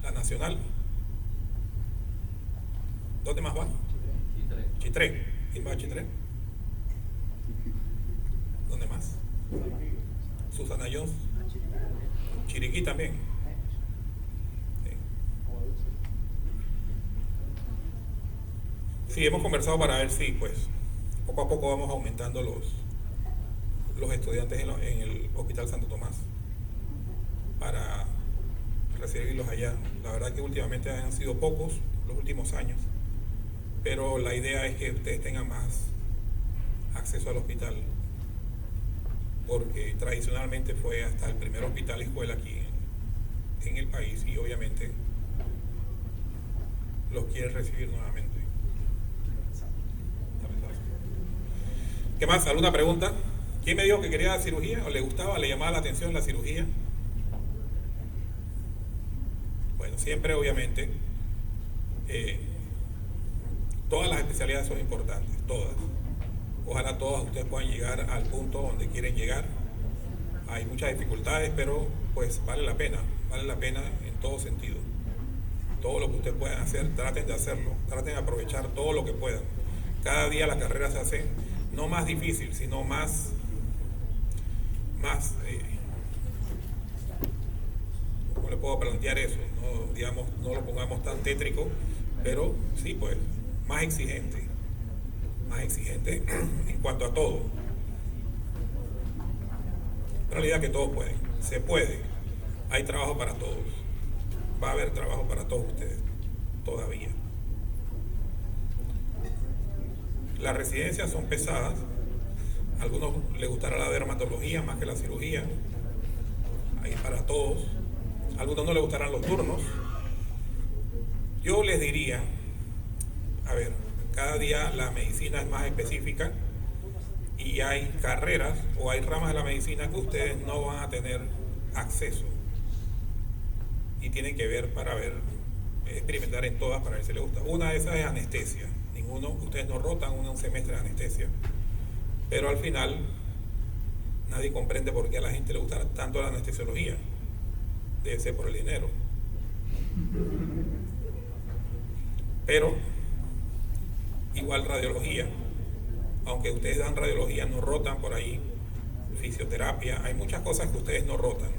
la Nacional. ¿Dónde más van? Chitré. ¿Quién va a Chitré? ¿Dónde más? Susana Jones. Chiriquí también. Sí, hemos conversado para ver si pues poco a poco vamos aumentando los estudiantes en el Hospital Santo Tomás para recibirlos allá. La verdad que últimamente han sido pocos los últimos años, pero la idea es que ustedes tengan más acceso al hospital, porque tradicionalmente fue hasta el primer hospital escuela aquí en el país y obviamente los quiere recibir nuevamente. ¿Qué más? ¿Alguna pregunta? ¿Quién me dijo que quería cirugía o le gustaba, le llamaba la atención la cirugía? Bueno, siempre obviamente todas las especialidades son importantes, todas. Ojalá todas ustedes puedan llegar al punto donde quieren llegar. Hay muchas dificultades, pero pues vale la pena en todo sentido. Todo lo que ustedes puedan hacer, traten de hacerlo, traten de aprovechar todo lo que puedan. Cada día la carrera se hace no más difícil, sino más ¿cómo le puedo plantear eso? No, digamos, no lo pongamos tan tétrico, pero sí, pues, más exigente en cuanto a todo. En realidad que todos pueden, se puede, hay trabajo para todos, va a haber trabajo para todos ustedes, todavía. Las residencias son pesadas, a algunos les gustará la dermatología más que la cirugía, hay para todos, a algunos no les gustarán los turnos. Yo les diría, a ver, cada día la medicina es más específica y hay carreras o hay ramas de la medicina que ustedes no van a tener acceso y tienen que ver para ver, experimentar en todas para ver si les gusta. Una de esas es anestesia. Ustedes no rotan un semestre de anestesia, pero al final nadie comprende por qué a la gente le gusta tanto la anestesiología. Debe ser por el dinero. Pero igual radiología, aunque ustedes dan radiología, no rotan por ahí. Fisioterapia, hay muchas cosas que ustedes no rotan,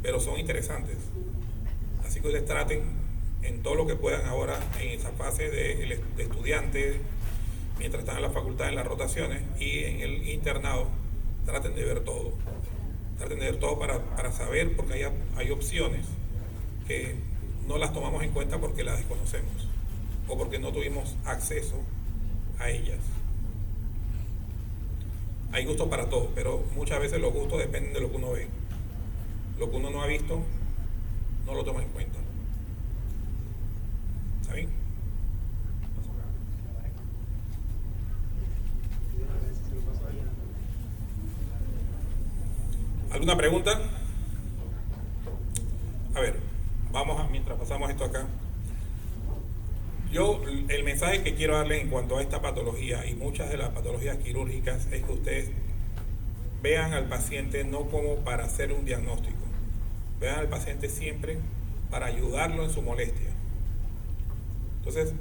pero son interesantes. Así que ustedes traten en todo lo que puedan ahora en esa fase de estudiante, mientras están en la facultad, en las rotaciones y en el internado, traten de ver todo. Traten de ver todo para saber, porque hay opciones que no las tomamos en cuenta porque las desconocemos o porque no tuvimos acceso a ellas. Hay gustos para todo, pero muchas veces los gustos dependen de lo que uno ve. Lo que uno no ha visto, no lo toma en cuenta. ¿Está bien? ¿Alguna pregunta? A ver, mientras pasamos esto acá. El mensaje que quiero darles en cuanto a esta patología y muchas de las patologías quirúrgicas es que ustedes vean al paciente no como para hacer un diagnóstico. Vean al paciente siempre para ayudarlo en su molestia. Entonces,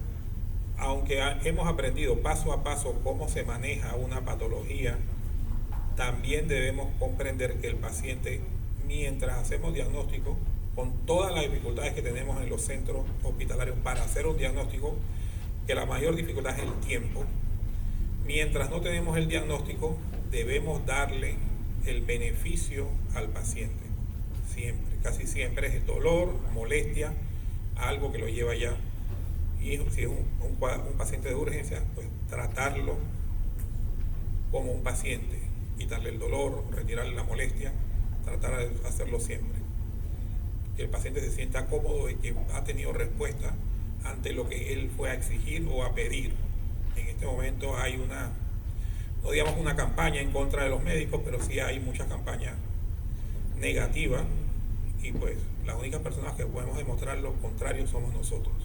aunque hemos aprendido paso a paso cómo se maneja una patología, también debemos comprender que el paciente, mientras hacemos diagnóstico, con todas las dificultades que tenemos en los centros hospitalarios para hacer un diagnóstico, que la mayor dificultad es el tiempo, mientras no tenemos el diagnóstico, debemos darle el beneficio al paciente. Siempre, casi siempre es el dolor, molestia, algo que lo lleva ya. Y si es un paciente de urgencia, pues tratarlo como un paciente, quitarle el dolor, retirarle la molestia, tratar de hacerlo siempre. Que el paciente se sienta cómodo y que ha tenido respuesta ante lo que él fue a exigir o a pedir. En este momento hay no digamos una campaña en contra de los médicos, pero sí hay muchas campañas negativas y pues las únicas personas que podemos demostrar lo contrario somos nosotros,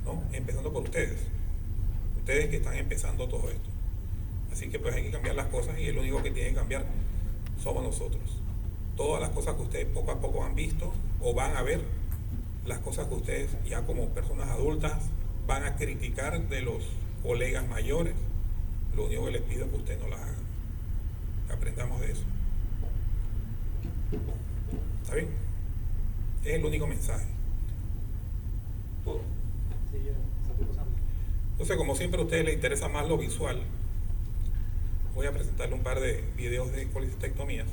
¿no? Empezando por ustedes que están empezando todo esto. Así que pues hay que cambiar las cosas y el único que tiene que cambiar somos nosotros. Todas las cosas que ustedes poco a poco han visto o van a ver, las cosas que ustedes ya como personas adultas van a criticar de los colegas mayores, lo único que les pido es que ustedes no las hagan, que aprendamos de eso. ¿Está bien? Es el único mensaje. ¿Puedo? Sí, ya estoy pasando. Entonces, como siempre a ustedes les interesa más lo visual, voy a presentarle un par de videos de colecistectomías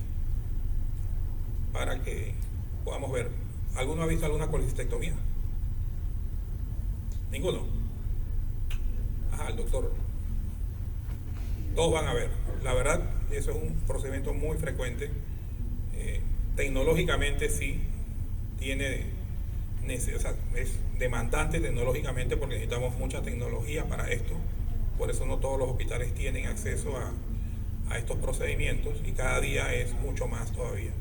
para que podamos ver. ¿Alguno ha visto alguna colecistectomía? ¿Ninguno? Ajá, el doctor. Todos van a ver. La verdad, eso es un procedimiento muy frecuente. Tecnológicamente sí, tiene o sea, es demandante tecnológicamente porque necesitamos mucha tecnología para esto. Por eso no todos los hospitales tienen acceso a estos procedimientos y cada día es mucho más todavía.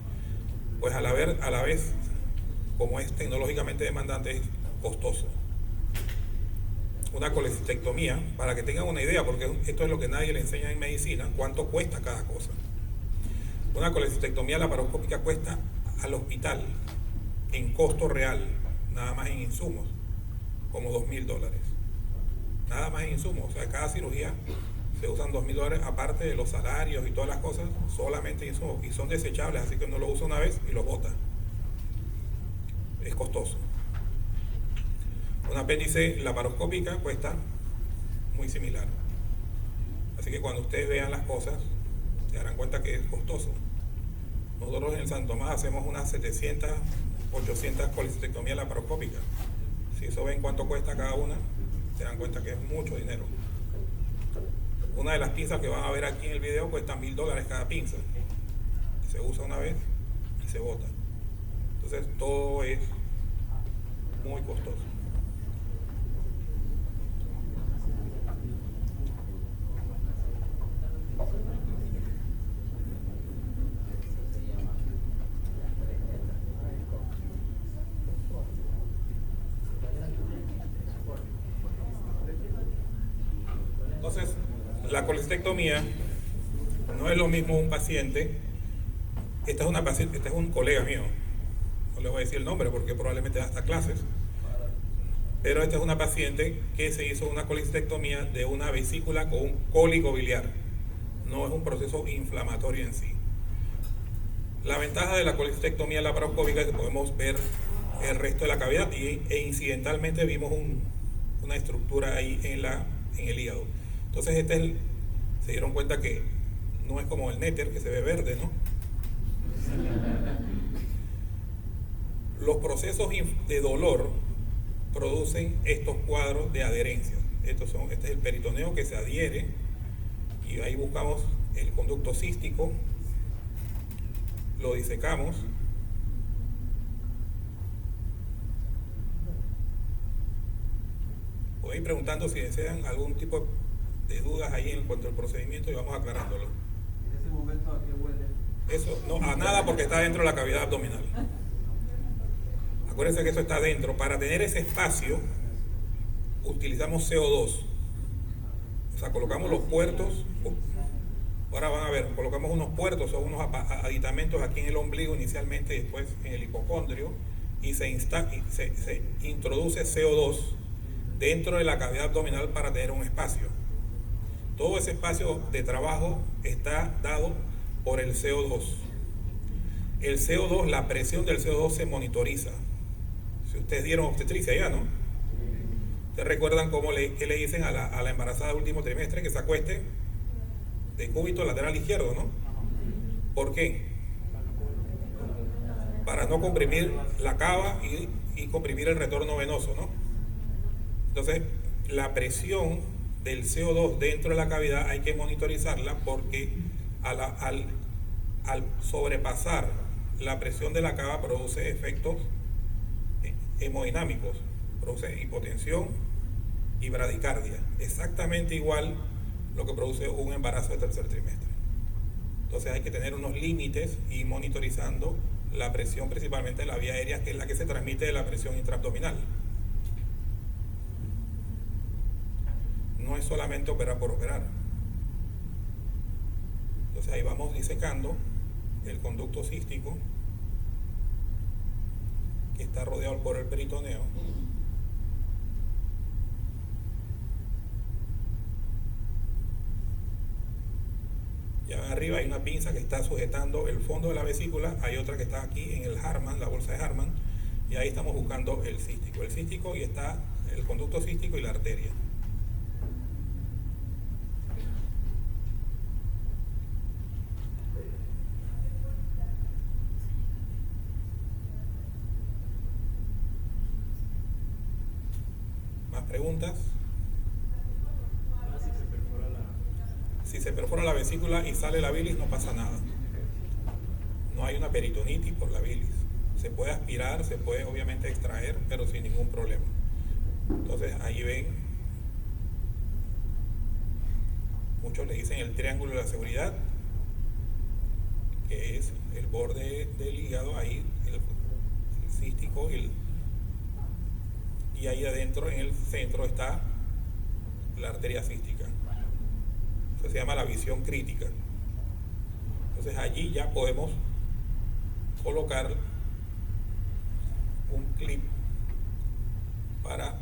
Pues a la vez, como es tecnológicamente demandante, es costoso. Una colecistectomía, para que tengan una idea, porque esto es lo que nadie le enseña en medicina, cuánto cuesta cada cosa. Una colecistectomía laparoscópica cuesta al hospital, en costo real, nada más en insumos, como $2,000. Nada más en insumos, o sea, cada cirugía se usan $2,000 aparte de los salarios y todas las cosas, solamente insumos, y son desechables, así que uno lo usa una vez y lo bota. Es costoso. Una apéndice laparoscópica cuesta muy similar. Así que cuando ustedes vean las cosas, se darán cuenta que es costoso. Nosotros en el San Tomás hacemos unas 700, 800 colecistectomías laparoscópicas. Si eso ven cuánto cuesta cada una, se dan cuenta que es mucho dinero. Una de las pinzas que van a ver aquí en el video cuesta $1,000 cada pinza. Se usa una vez y se bota. Entonces todo es muy costoso. Entonces, la colecistectomía no es lo mismo un paciente. Esta es una paciente, este es un colega mío. No le voy a decir el nombre porque probablemente da hasta clases. Pero esta es una paciente que se hizo una colecistectomía de una vesícula con un cólico biliar. No es un proceso inflamatorio en sí. La ventaja de la colecistectomía laparoscópica es que podemos ver el resto de la cavidad e incidentalmente vimos una estructura ahí en el hígado. Entonces se dieron cuenta que no es como el néter que se ve verde, ¿no? Los procesos de dolor producen estos cuadros de adherencia. Este es el peritoneo que se adhiere y ahí buscamos el conducto cístico, lo disecamos. Voy a ir preguntando si desean algún tipo de dudas ahí en cuanto al procedimiento y vamos aclarándolo. En ese momento, ¿a qué huele? Eso, no, a nada porque está dentro de la cavidad abdominal. Acuérdense que eso está dentro. Para tener ese espacio, utilizamos CO2. O sea, colocamos los puertos. Ahora van a ver, colocamos unos puertos o unos aditamentos aquí en el ombligo inicialmente y después en el hipocondrio y se introduce CO2 dentro de la cavidad abdominal para tener un espacio. Todo ese espacio de trabajo está dado por el CO2. El CO2, la presión del CO2 se monitoriza. Si ustedes dieron obstetricia ya, ¿no? ¿Ustedes recuerdan qué le dicen a la embarazada del último trimestre? Que se acueste de cúbito lateral izquierdo, ¿no? ¿Por qué? Para no comprimir la cava y comprimir el retorno venoso, ¿no? Entonces, la presión del CO2 dentro de la cavidad hay que monitorizarla porque al sobrepasar la presión de la cava produce efectos hemodinámicos, produce hipotensión y bradicardia, exactamente igual lo que produce un embarazo de tercer trimestre. Entonces hay que tener unos límites y monitorizando la presión principalmente de la vía aérea, que es la que se transmite de la presión intraabdominal. No es solamente operar por operar. Entonces ahí vamos disecando el conducto cístico que está rodeado por el peritoneo. Ya arriba hay una pinza que está sujetando el fondo de la vesícula, hay otra que está aquí en el Hartmann, la bolsa de Hartmann, y ahí estamos buscando el cístico y está el conducto cístico y la arteria. ¿Más preguntas? Si se perfora la vesícula y sale la bilis, no pasa nada. No hay una peritonitis por la bilis. Se puede aspirar, se puede obviamente extraer, pero sin ningún problema. Entonces ahí ven, muchos le dicen el triángulo de la seguridad, que es el borde del hígado, ahí el cístico, y ahí adentro en el centro está la arteria cística. Eso se llama la visión crítica. Entonces allí ya podemos colocar un clip para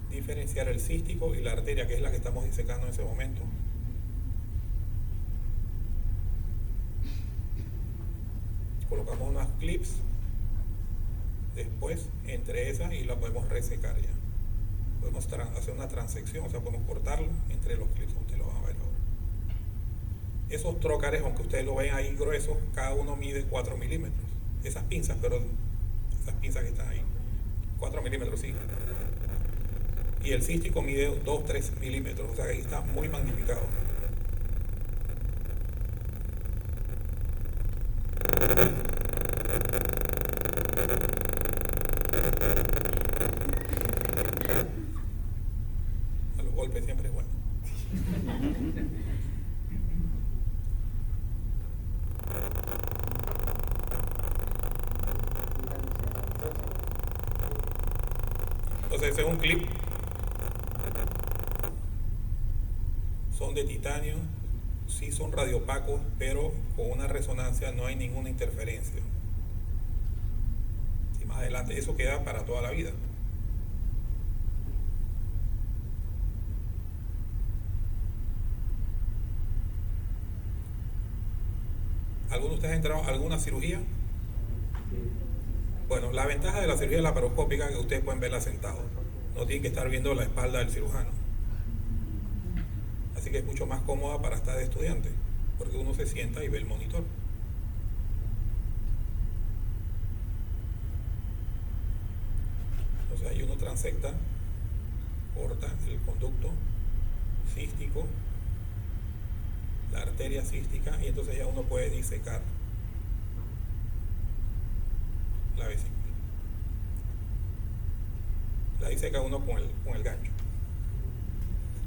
diferenciar el cístico y la arteria, que es la que estamos disecando en ese momento. Colocamos unos clips después entre esas y la podemos resecar ya. Podemos hacer una transección, o sea, podemos cortarlo entre los clips. Ustedes lo van a ver ahora. Esos trócares, aunque ustedes lo ven ahí gruesos, cada uno mide 4 milímetros. Esas pinzas, perdón, esas pinzas que están ahí, 4 milímetros, sí. Y el cístico mide 2-3 milímetros, o sea que ahí está muy magnificado. A los golpes siempre es bueno. Entonces ese es un clip. Son de titanio, sí son radiopacos, pero con una resonancia no hay ninguna interferencia. Y más adelante eso queda para toda la vida. ¿Alguno de ustedes ha entrado a alguna cirugía? Bueno, la ventaja de la cirugía laparoscópica es que ustedes pueden verla sentados. No tienen que estar viendo la espalda del cirujano. Así que es mucho más cómoda para estar de estudiante, porque uno se sienta y ve el monitor. Entonces ahí uno transecta, corta el conducto cístico, la arteria cística, y entonces ya uno puede disecar la vesícula. La diseca uno con el gancho.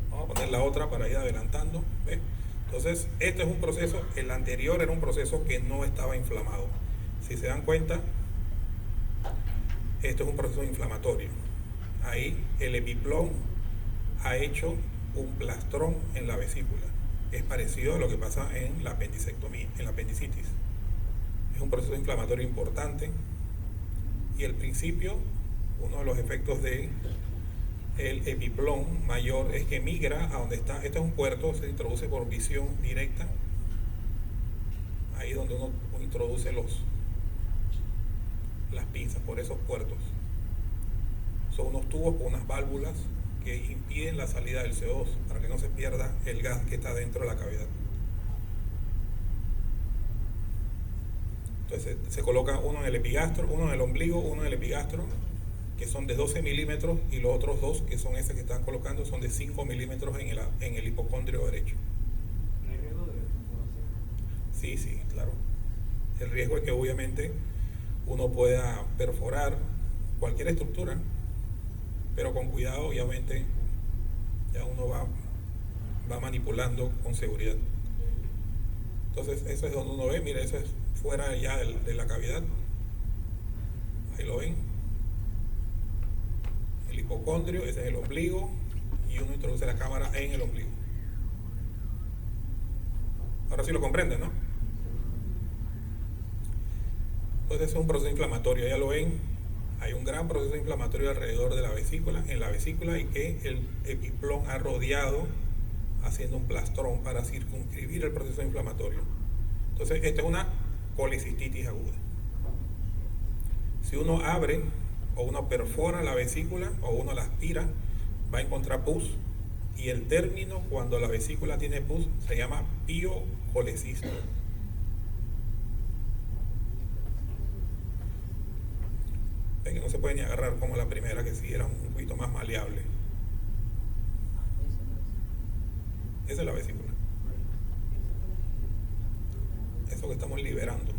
Vamos a poner la otra para ir adelantando. ¿Ve? Entonces, este es un proceso, el anterior era un proceso que no estaba inflamado. Si se dan cuenta, esto es un proceso inflamatorio. Ahí el epiplón ha hecho un plastrón en la vesícula. Es parecido a lo que pasa en la apendicectomía, en la apendicitis. Es un proceso inflamatorio importante. Y el principio, uno de los efectos de el epiplón mayor es que migra a donde está. Este es un puerto, se introduce por visión directa. Ahí donde uno introduce las pinzas, por esos puertos. Son unos tubos con unas válvulas que impiden la salida del CO2 para que no se pierda el gas que está dentro de la cavidad. Entonces se coloca uno en el epigastro, uno en el ombligo, uno en el epigastro, que son de 12 milímetros, y los otros dos, que son esos que están colocando, son de 5 milímetros en el hipocondrio derecho. ¿No hay riesgo de perforación? Sí, claro. El riesgo es que obviamente uno pueda perforar cualquier estructura, pero con cuidado, y obviamente ya uno va manipulando con seguridad. Entonces eso es donde uno ve, mira, eso es fuera ya de la cavidad. Ahí lo ven. El hipocondrio, ese es el ombligo, y uno introduce la cámara en el ombligo. Ahora sí lo comprenden, ¿no? Entonces es un proceso inflamatorio, ya lo ven. Hay un gran proceso inflamatorio alrededor de la vesícula, en la vesícula, y que el epiplón ha rodeado, haciendo un plastrón para circunscribir el proceso inflamatorio. Entonces esta es una colicistitis aguda. Si uno abre o uno perfora la vesícula o uno la aspira, va a encontrar pus, y el término cuando la vesícula tiene pus se llama piocolecisto. Ven que no se puede ni agarrar como la primera, que sí era un poquito más maleable. Esa es la vesícula. Esa eso que estamos liberando.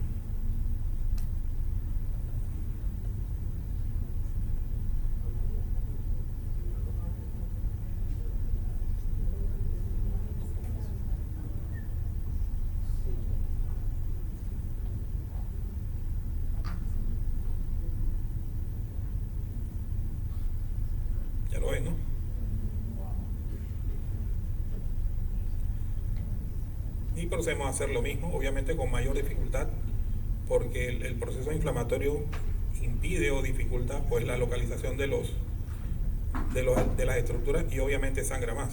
Ya lo ven, ¿no? Y procedemos a hacer lo mismo, obviamente con mayor dificultad, porque el proceso inflamatorio impide o dificulta pues la localización de las estructuras y obviamente sangra más.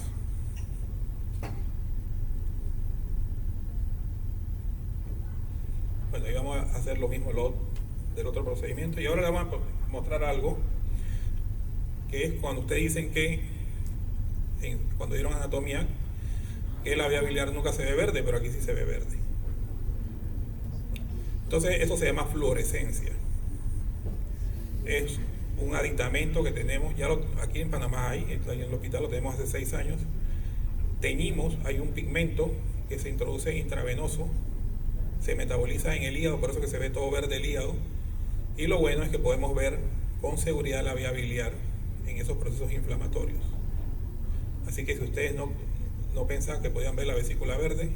Bueno, ahí vamos a hacer lo mismo del otro procedimiento, y ahora le vamos a mostrar algo que es cuando ustedes dicen que cuando dieron anatomía que la vía biliar nunca se ve verde, pero aquí sí se ve verde. Entonces eso se llama fluorescencia. Es un aditamento que tenemos, aquí en Panamá en el hospital lo tenemos hace 6 años. Teñimos, hay un pigmento que se introduce intravenoso, se metaboliza en el hígado, por eso que se ve todo verde el hígado. Y lo bueno es que podemos ver con seguridad la vía biliar en esos procesos inflamatorios. Así que si ustedes no pensaban que podían ver la vesícula verde,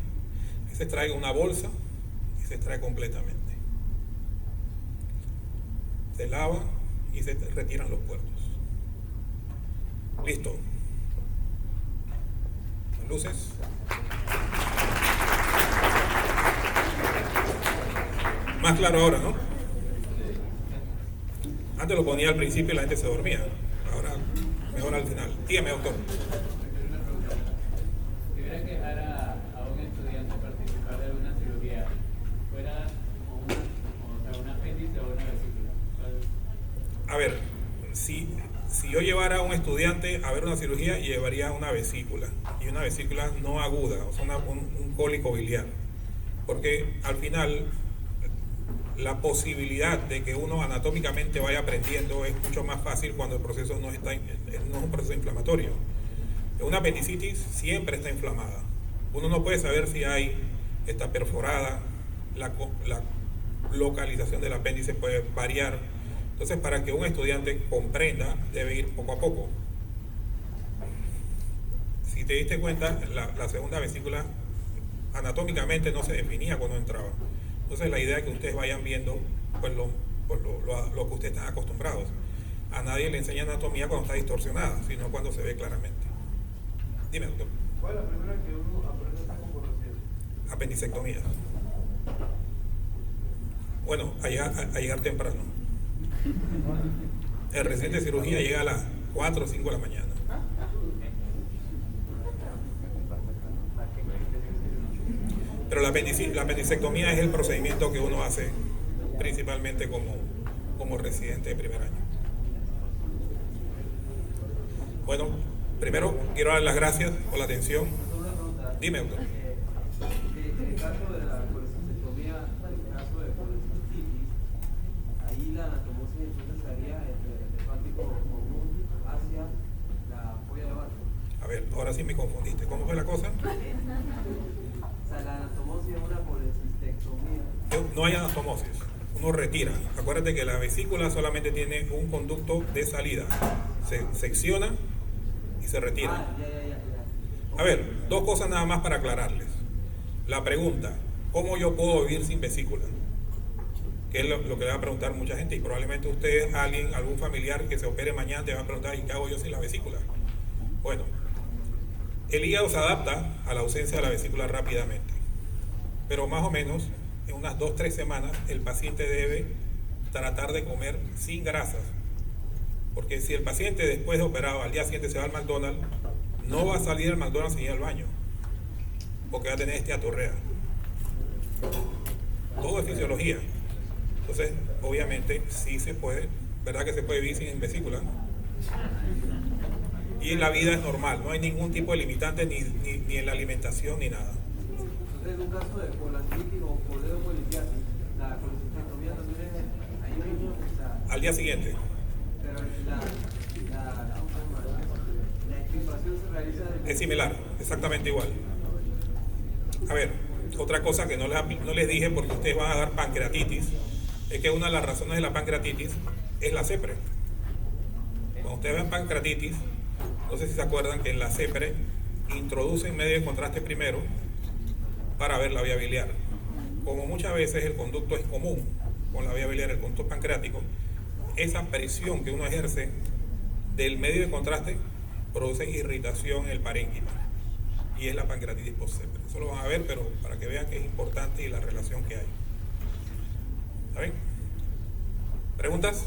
se extrae una bolsa y se extrae completamente. Se lava y se retiran los puertos. Listo. Luces. Más claro ahora, ¿no? Antes lo ponía al principio y la gente se dormía. Ahora mejor al final. Dígame, doctor. Si hubiera que dejar a un estudiante participar de una cirugía, fuera un apéndice o una vesícula, A ver, si yo llevara a un estudiante a ver una cirugía, llevaría una vesícula, y una vesícula no aguda, o sea, un cólico biliar, porque al final la posibilidad de que uno anatómicamente vaya aprendiendo es mucho más fácil cuando el proceso no es un proceso inflamatorio. Una apendicitis siempre está inflamada. Uno no puede saber si está perforada, la localización del apéndice puede variar. Entonces, para que un estudiante comprenda, debe ir poco a poco. Si te diste cuenta, la segunda vesícula anatómicamente no se definía cuando entraba. Entonces, la idea es que ustedes vayan viendo pues, lo que ustedes están acostumbrados. A nadie le enseña anatomía cuando está distorsionada, sino cuando se ve claramente. Dime, doctor. ¿cuál es la primera que uno aprende a como recién? Apendicectomía. Bueno, a llegar temprano. El reciente de cirugía llega a las 4 o 5 de la mañana. Pero la apendicectomía es el procedimiento que uno hace principalmente como residente de primer año. Bueno, primero quiero dar las gracias por la atención. Una pregunta. Dime, doctor. En el caso de la colecistectomía, en el caso de colecistitis, ahí la anastomosis entonces sería el hepático común hacia la folla de Barton. A ver, ahora sí me confundiste. ¿Cómo fue la cosa? O sea, la anastomosis es una colecistectomía. No hay anastomosis. Uno retira. Acuérdate que la vesícula solamente tiene un conducto de salida. Se secciona y se retira. Ya. A ver, 2 cosas nada más para aclararles. La pregunta, ¿cómo yo puedo vivir sin vesícula? Que es lo que le va a preguntar mucha gente, y probablemente ustedes, algún familiar que se opere mañana te va a preguntar, ¿y qué hago yo sin la vesícula? Bueno, el hígado se adapta a la ausencia de la vesícula rápidamente, pero más o menos en unas 2-3 semanas el paciente debe tratar de comer sin grasas, porque si el paciente después de operado al día siguiente se va al McDonald's, no va a salir del McDonald's sin ir al baño, porque va a tener esteatorrea. Todo es fisiología. Entonces, obviamente, sí se puede, ¿verdad que se puede vivir sin vesícula? Y en la vida es normal, no hay ningún tipo de limitante ni en la alimentación ni nada. Entonces, en un caso de colangitis o coledopolitiasis, la colecistectomía también es ahí mismo, o sea, Al día siguiente. pero la extirpación se realiza Es similar, exactamente igual. A ver, Otra cosa que no les dije, porque ustedes van a dar pancreatitis, es que una de las razones de la pancreatitis es la CEPRE. Cuando ustedes ven pancreatitis, no sé si se acuerdan que en la CEPRE introducen medio de contraste primero para ver la vía biliar. Como muchas veces el conducto es común con la vía biliar, el conducto pancreático, esa presión que uno ejerce del medio de contraste produce irritación en el parénquima y es la pancreatitis post-CEPRE. Eso lo van a ver, pero para que vean que es importante y la relación que hay. ¿Está bien? ¿Preguntas?